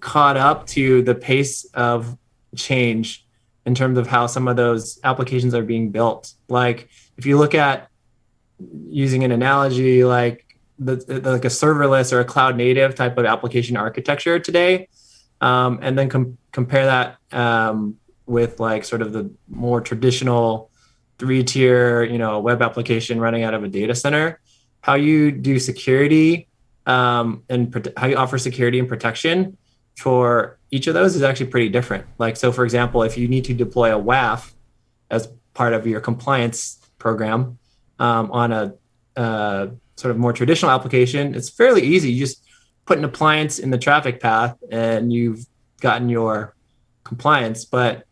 caught up to the pace of change in terms of how some of those applications are being built. Like if you look at, using an analogy, like a serverless or a cloud native type of application architecture today, and then compare that with like sort of the more traditional 3-tier, web application running out of a data center, how you do security and how you offer security and protection for each of those is actually pretty different. Like, so for example, if you need to deploy a WAF as part of your compliance program on a sort of more traditional application, it's fairly easy. You just put an appliance in the traffic path and you've gotten your compliance. But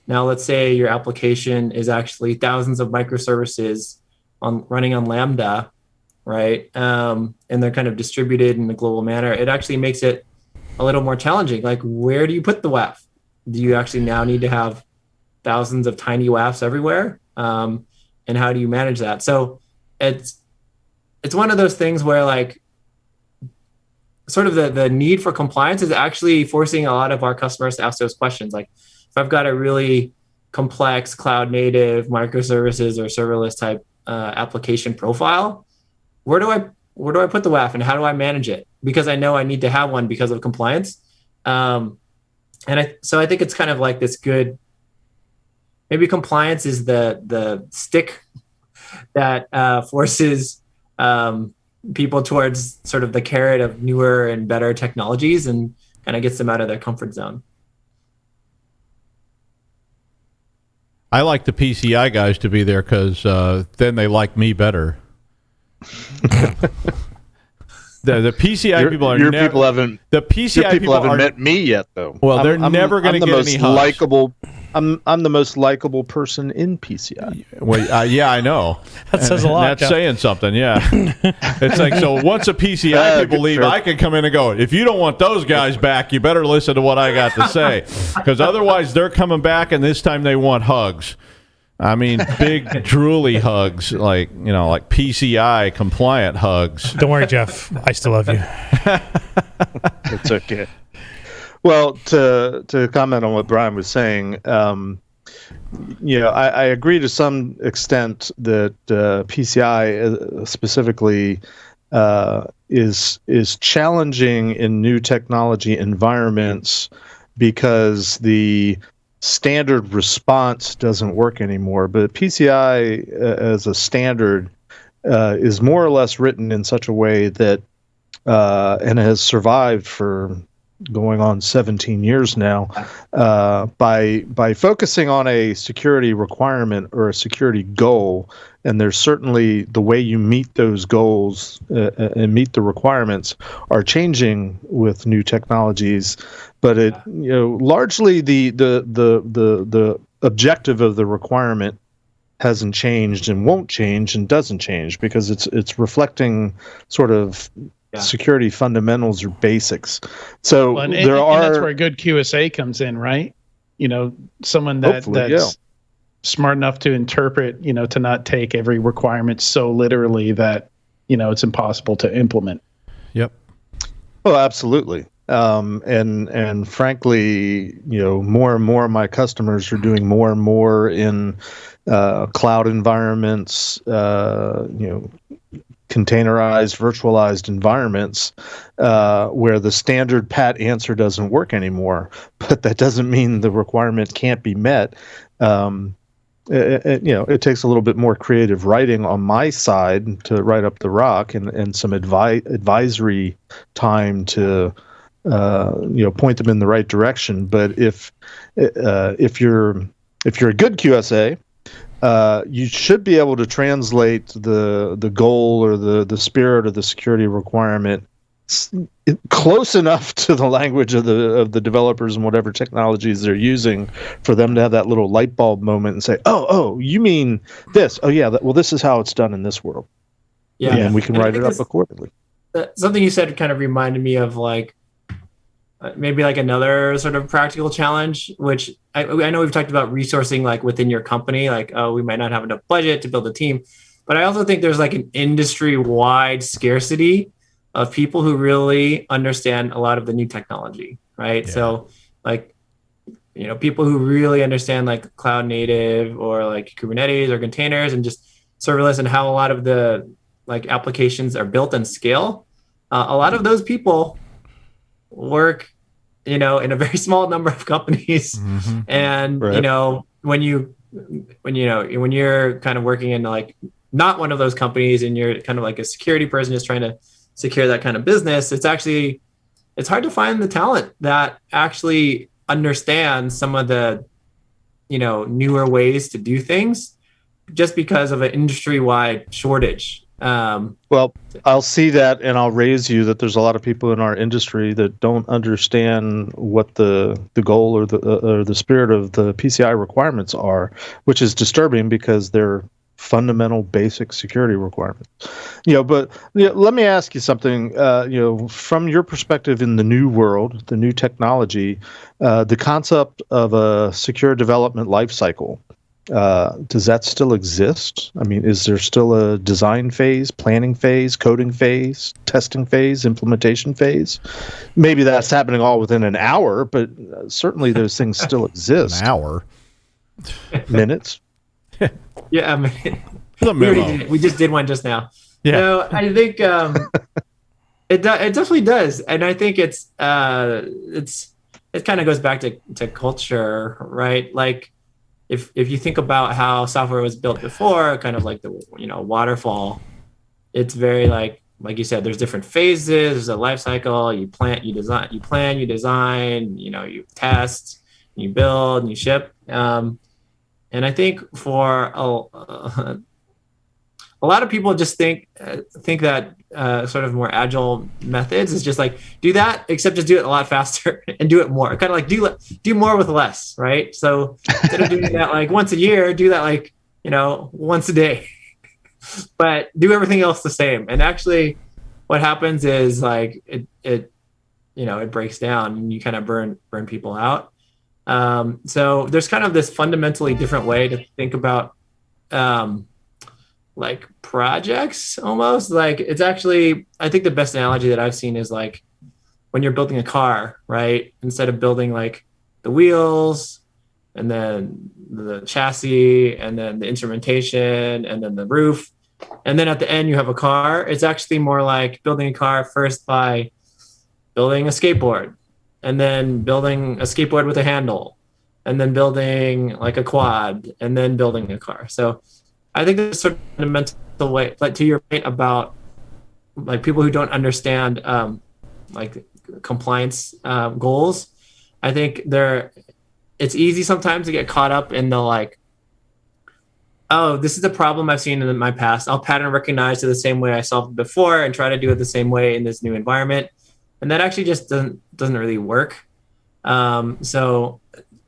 now let's say your application is actually thousands of microservices running on Lambda, right? And they're kind of distributed in a global manner. It actually makes it a little more challenging. Like, where do you put the WAF? Do you actually now need to have thousands of tiny WAFs everywhere? And how do you manage that? So it's one of those things where like sort of the need for compliance is actually forcing a lot of our customers to ask those questions. Like, if I've got a really complex cloud native microservices or serverless type application profile, where do I put the WAF and how do I manage it? Because I know I need to have one because of compliance. So I think it's kind of like this good, maybe compliance is the stick that forces people towards sort of the carrot of newer and better technologies and kind of gets them out of their comfort zone. I like the PCI guys to be there because then they like me better. The PCI people are never. People haven't. The PCI people haven't met me yet, though. Well, they're never going to get any hush. I'm the most likable person in PCI. Well, yeah, I know. That says a lot. That's Jeff. saying something, yeah. It's like, so once a PCI people leave, sure. I can come in and go, if you don't want those guys back, you better listen to what I got to say. Because otherwise they're coming back, and this time they want hugs. I mean, big drooly hugs, like PCI compliant hugs. Don't worry, Jeff. I still love you. It's okay. Well, to comment on what Brian was saying, I agree to some extent that PCI specifically is challenging in new technology environments because the standard response doesn't work anymore. But PCI as a standard is more or less written in such a way that and has survived for going on 17 years now, by focusing on a security requirement or a security goal. And there's certainly the way you meet those goals and meet the requirements are changing with new technologies, but it largely the objective of the requirement hasn't changed and won't change and doesn't change because it's reflecting sort of security fundamentals or basics. So and that's where a good QSA comes in, right? Someone that's smart enough to interpret, to not take every requirement so literally that, it's impossible to implement. Yep. Oh, absolutely. And frankly, more and more of my customers are doing more and more in cloud environments, containerized, virtualized environments where the standard pat answer doesn't work anymore. But that doesn't mean the requirement can't be met. It takes a little bit more creative writing on my side to write up the rock and some advisory time to point them in the right direction. But if you're a good QSA, you should be able to translate the goal or the spirit of the security requirement close enough to the language of the developers and whatever technologies they're using for them to have that little light bulb moment and say, oh, you mean this? Oh yeah, this is how it's done in this world. Yeah, and we can write it up accordingly. Something you said kind of reminded me of maybe another sort of practical challenge, which I know we've talked about resourcing within your company, we might not have enough budget to build a team, but I also think there's an industry-wide scarcity of people who really understand a lot of the new technology, right? Yeah. So people who really understand cloud native or Kubernetes or containers and just serverless and how a lot of the applications are built and scale. A lot of those people work, in a very small number of companies. Mm-hmm. And, right. When you're kind of working in not one of those companies and you're kind of a security person just trying to secure that kind of business, it's hard to find the talent that actually understands some of the, newer ways to do things just because of an industry-wide shortage. Well, I'll see that and I'll raise you that there's a lot of people in our industry that don't understand what the goal or the spirit of the PCI requirements are, which is disturbing because they're fundamental basic security requirements. But let me ask you something, from your perspective in the new world, the new technology, the concept of a secure development lifecycle, does that still exist? I mean, is there still a design phase, planning phase, coding phase, testing phase, implementation phase? Maybe that's happening all within an hour, but certainly those things still exist. An hour? Minutes? Yeah, we just did one just now. Yeah. So I think it definitely does, and I think it kind of goes back to culture, right? If you think about how software was built before, kind of the waterfall, it's very like you said, there's different phases. There's a life cycle. You plan, you design, you test, you build, and you ship. And I think for a a lot of people just think that sort of more agile methods is just like do that, except just do it a lot faster and do it more. Kind of like do more with less, right? So instead of doing that like once a year, do that like once a day, but do everything else the same. And actually, what happens is like it breaks down and you kind of burn people out. So there's kind of this fundamentally different way to think about like projects almost. Like it's actually, I think the best analogy that I've seen is like when you're building a car, right? Instead of building like the wheels and then the chassis and then the instrumentation and then the roof, and then at the end you have a car, it's actually more like building a car first by building a skateboard and then building a skateboard with a handle and then building like a quad and then building a car. So I think there's sort of a fundamental way, like to your point about like people who don't understand like compliance goals. I think it's easy sometimes to get caught up in the like, oh, this is a problem I've seen in my past. I'll pattern recognize it the same way I solved it before and try to do it the same way in this new environment. And that actually just doesn't really work. So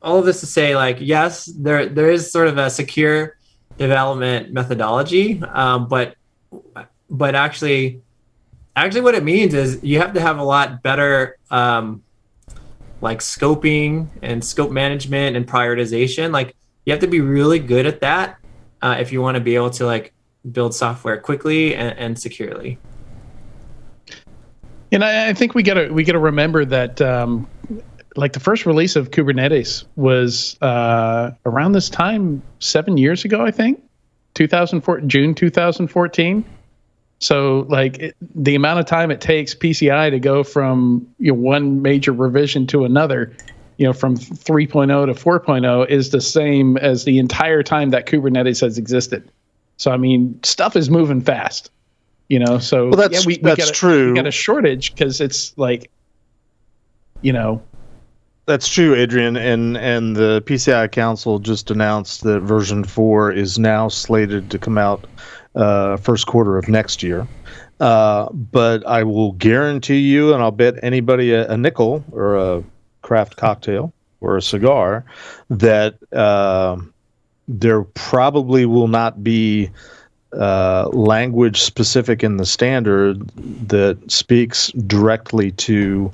all of this to say, like, yes, there is sort of a secure development methodology, but actually what it means is you have to have a lot better like scoping and scope management and prioritization. Like you have to be really good at that if you want to be able to like build software quickly and securely. And I think we gotta remember that like the first release of Kubernetes was around this time 7 years ago, I think, June 2014. So like the amount of time it takes PCI to go from one major revision to another, from 3.0 to 4.0 is the same as the entire time that Kubernetes has existed. So I mean, stuff is moving fast. So well, that's true. We got a shortage because it's like, That's true, Adrian, and the PCI Council just announced that version 4 is now slated to come out first quarter of next year. But I will guarantee you, and I'll bet anybody a nickel or a craft cocktail or a cigar, that there probably will not be language specific in the standard that speaks directly to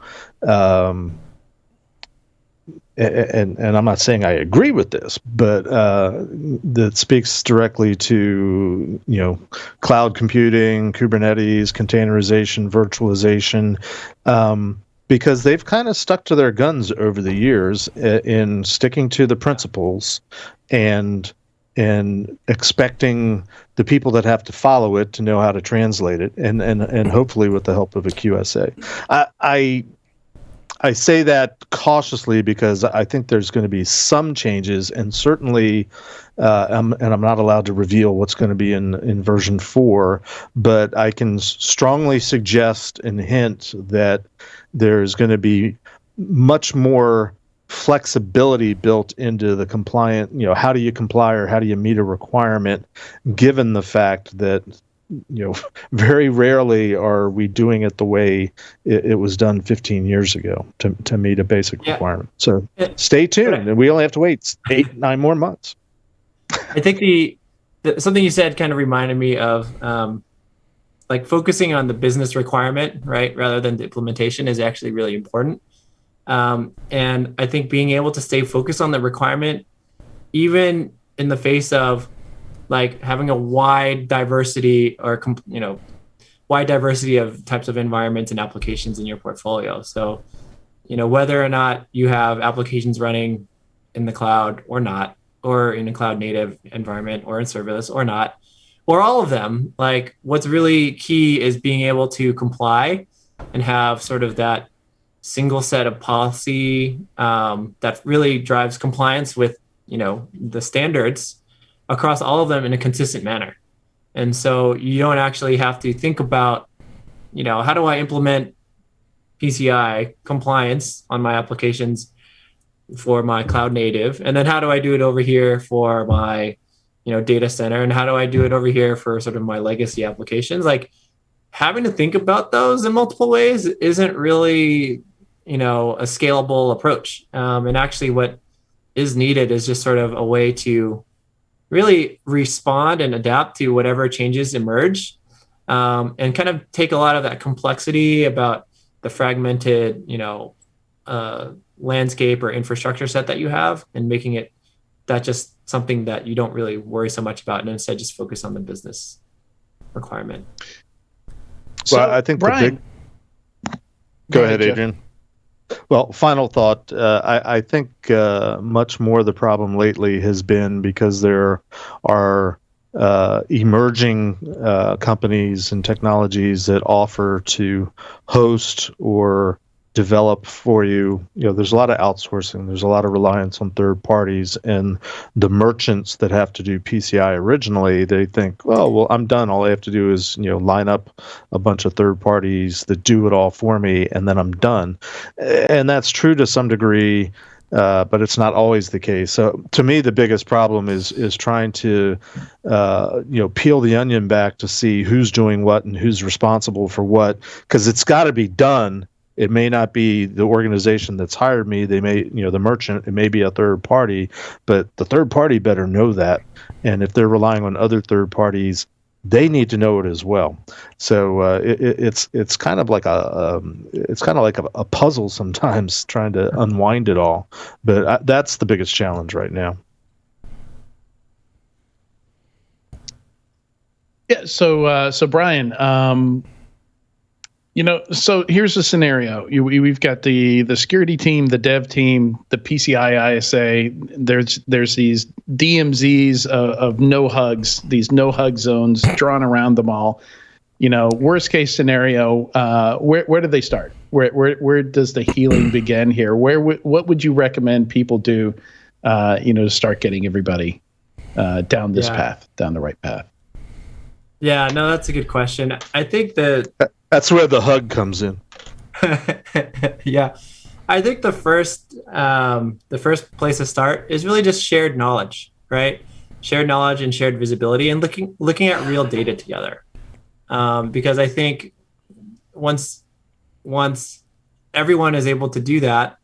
and I'm not saying I agree with this, but that speaks directly to cloud computing, Kubernetes, containerization, virtualization, because they've kind of stuck to their guns over the years in sticking to the principles and expecting the people that have to follow it to know how to translate it, and hopefully with the help of a QSA. I say that cautiously because I think there's going to be some changes, and certainly, I'm not allowed to reveal what's going to be in version 4, but I can strongly suggest and hint that there's going to be much more flexibility built into the compliant, how do you comply or how do you meet a requirement, given the fact that very rarely are we doing it the way it was done 15 years ago to meet a basic requirement. So stay tuned, and we only have to wait 8-9 more months. I think something you said kind of reminded me of like focusing on the business requirement, right, rather than the implementation is actually really important. And I think being able to stay focused on the requirement, even in the face of like having a wide diversity of types of environments and applications in your portfolio. So, whether or not you have applications running in the cloud or not, or in a cloud native environment or in serverless or not, or all of them, like what's really key is being able to comply and have sort of that single set of policy that really drives compliance with, the standards across all of them in a consistent manner. And so you don't actually have to think about, how do I implement PCI compliance on my applications for my cloud native? And then how do I do it over here for my, data center, and how do I do it over here for sort of my legacy applications? Like having to think about those in multiple ways isn't really, a scalable approach. And actually what is needed is just sort of a way to really respond and adapt to whatever changes emerge, and kind of take a lot of that complexity about the fragmented, landscape or infrastructure set that you have, and making it that just something that you don't really worry so much about, and instead just focus on the business requirement. Well, I think Brian, Go ahead, Adrian. Well, final thought. I think much more the problem lately has been because there are emerging companies and technologies that offer to host or develop for you. There's a lot of outsourcing. There's a lot of reliance on third parties, and the merchants that have to do PCI originally, they think, oh, well, I'm done. All I have to do is, line up a bunch of third parties that do it all for me, and then I'm done. And that's true to some degree, but it's not always the case. So to me, the biggest problem is trying to, peel the onion back to see who's doing what and who's responsible for what, because it's got to be done. It may not be the organization that's hired me. They may, the merchant, it may be a third party, but the third party better know that. And if they're relying on other third parties, they need to know it as well. So it's kind of like a puzzle sometimes, trying to unwind it all. But that's the biggest challenge right now. Yeah. So Brian, so here's the scenario. We've got the security team, the dev team, the PCI ISA. There's these DMZs of no hugs, these no hug zones drawn around them all. Worst case scenario, where do they start? Where does the healing begin here? What would you recommend people do, to start getting everybody down this path, down the right path? Yeah, no, that's a good question. I think that's where the hug comes in. Yeah, I think the first place to start is really just shared knowledge, right? Shared knowledge and shared visibility, and looking at real data together. Because I think once everyone is able to do that,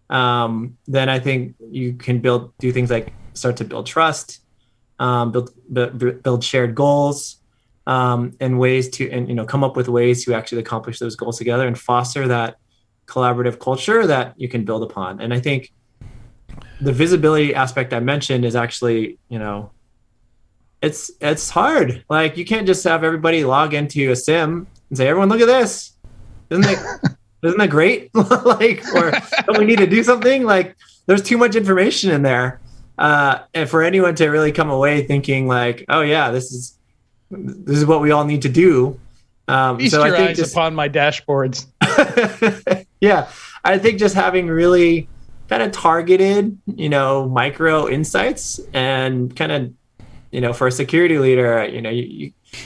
then I think you can do things like start to build trust, build shared goals. And ways to, come up with ways to actually accomplish those goals together and foster that collaborative culture that you can build upon. And I think the visibility aspect I mentioned is actually, it's hard. Like you can't just have everybody log into a sim and say, everyone, look at this. Isn't that great? Like, or don't we need to do something? Like there's too much information in there. And for anyone to really come away thinking like, oh yeah, this is what we all need to do. Feast your eyes upon my dashboards. Yeah, I think just having really kind of targeted, micro insights, and kind of, for a security leader,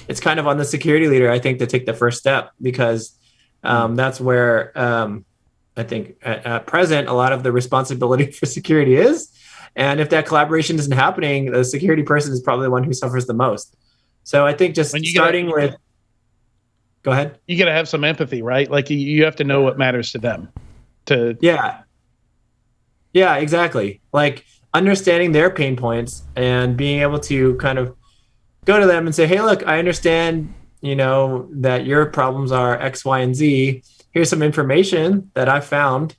it's kind of on the security leader, I think, to take the first step, because that's where I think at present a lot of the responsibility for security is. And if that collaboration isn't happening, the security person is probably the one who suffers the most. So I think just starting with, go ahead. You got to have some empathy, right? Like you have to know what matters to them. Yeah, exactly. Like understanding their pain points and being able to kind of go to them and say, hey, look, I understand, that your problems are X, Y, and Z. Here's some information that I found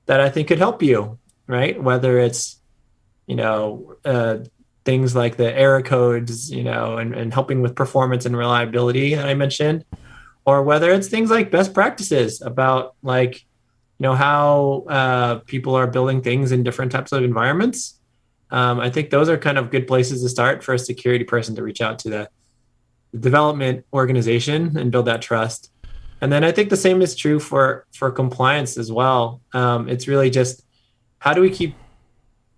that I think could help you, right? Whether it's, things like the error codes, and helping with performance and reliability that I mentioned, or whether it's things like best practices about like, how people are building things in different types of environments. I think those are kind of good places to start for a security person to reach out to the development organization and build that trust. And then I think the same is true for compliance as well. It's really just, how do we keep,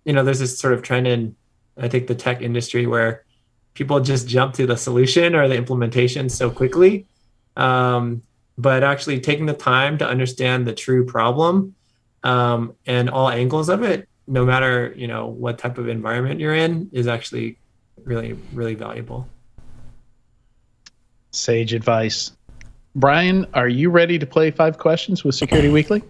there's this sort of trend in, I think, the tech industry where people just jump to the solution or the implementation so quickly. But actually taking the time to understand the true problem and all angles of it, no matter, what type of environment you're in, is actually really, really valuable. Sage advice. Brian, are you ready to play 5 questions with Security Weekly?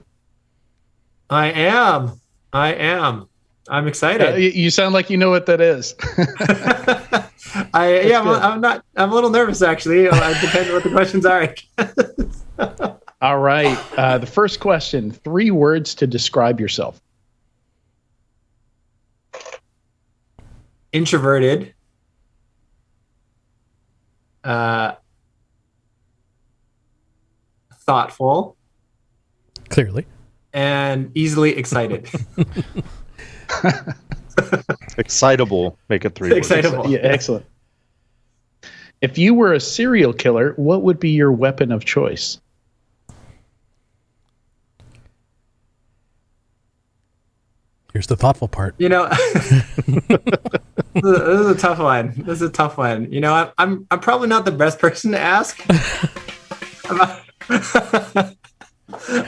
I am. I'm excited. You sound like you know what that is. I'm a little nervous actually. It depends what the questions are. All right. The first question, 3 words to describe yourself. Introverted. Thoughtful. Clearly. And easily excited. Excitable. Make it 3 words. Excitable. Yeah, excellent. If you were a serial killer, what would be your weapon of choice? Here's the thoughtful part. You know, this is a tough one. You know, I'm probably not the best person to ask about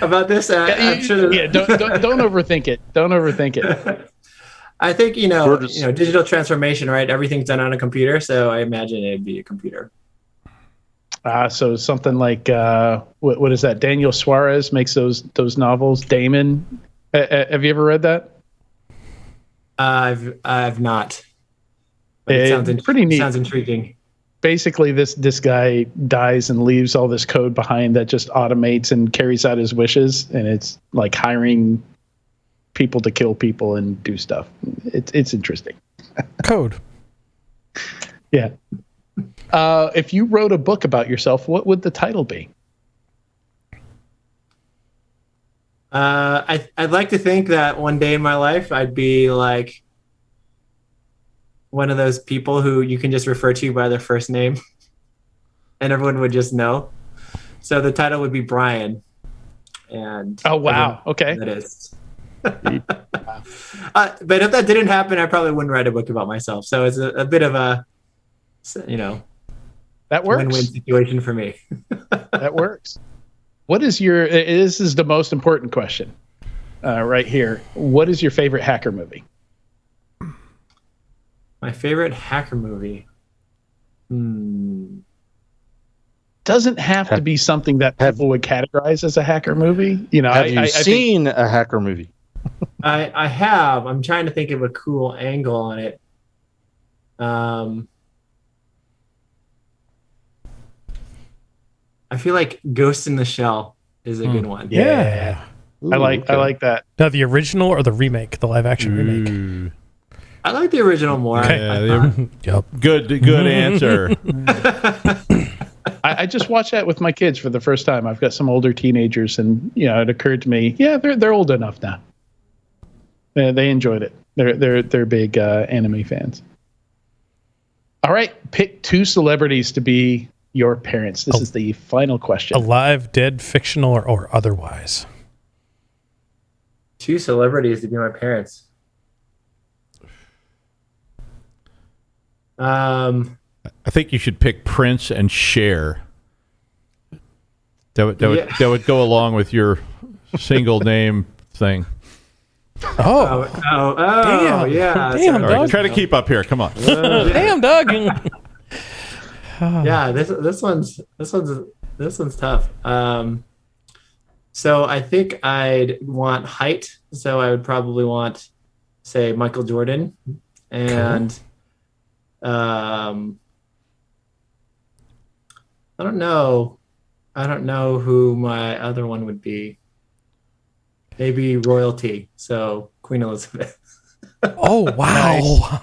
about this. Don't overthink it. Don't overthink it. I think digital transformation, right? Everything's done on a computer, so I imagine it'd be a computer. So something like what is that? Daniel Suarez makes those novels. Damon, have you ever read that? I've not. But it sounds pretty neat. Sounds intriguing. Basically, this guy dies and leaves all this code behind that just automates and carries out his wishes, and it's like hiring people to kill people and do stuff. It's interesting. Code. Yeah. If you wrote a book about yourself, what would the title be? I'd like to think that one day in my life I'd be like one of those people who you can just refer to by their first name and everyone would just know. So the title would be Brian. And oh wow, okay. That is. But if that didn't happen, I probably wouldn't write a book about myself. So it's a bit of a, that works. Win-win situation for me. That works. What is this is the most important question right here. What is your favorite hacker movie? My favorite hacker movie? Doesn't have to be something that people would categorize as a hacker movie. You know, have you seen a hacker movie? I have. I'm trying to think of a cool angle on it. I feel like Ghost in the Shell is a good one. Yeah. I like that. Now, the original or the remake, the live action remake? I like the original more. Okay. Yep. Good answer. I just watched that with my kids for the first time. I've got some older teenagers, and it occurred to me, yeah, they're old enough now. They enjoyed it. They're big anime fans. All right, pick 2 celebrities to be your parents. This is the final question. Alive, dead, fictional, or otherwise? 2 celebrities to be my parents. I think you should pick Prince and Cher. That would go along with your single name thing. Oh, damn. Yeah. Damn, All right, Doug. try to keep up here. Come on. Damn, Doug. Yeah, this one's tough. So I think I'd want height. So I would probably want, say, Michael Jordan, and I don't know who my other one would be. Maybe royalty. So Queen Elizabeth. Oh wow!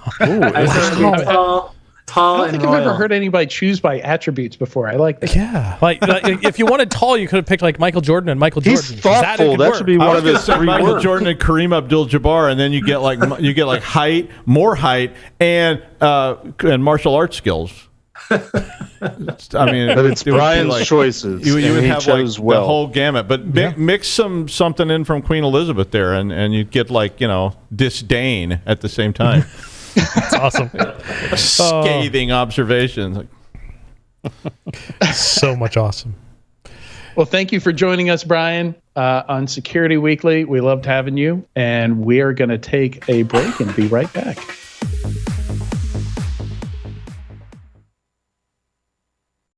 Tall I don't and think royal. I've ever heard anybody choose by attributes before. I like that. Yeah, like if you wanted tall, you could have picked like Michael Jordan and Michael Jordan. He's thoughtful. That should be one of his 3 Michael words. Jordan and Kareem Abdul-Jabbar, and then you get like height, more height, and martial arts skills. I mean, But it's Brian's choices. You would he have like chose well. the whole gamut, but mix something in from Queen Elizabeth there, and you'd get like disdain at the same time. That's awesome. Scathing observations. So much awesome. Well, thank you for joining us, Brian, on Security Weekly. We loved having you, and we are going to take a break and be right back.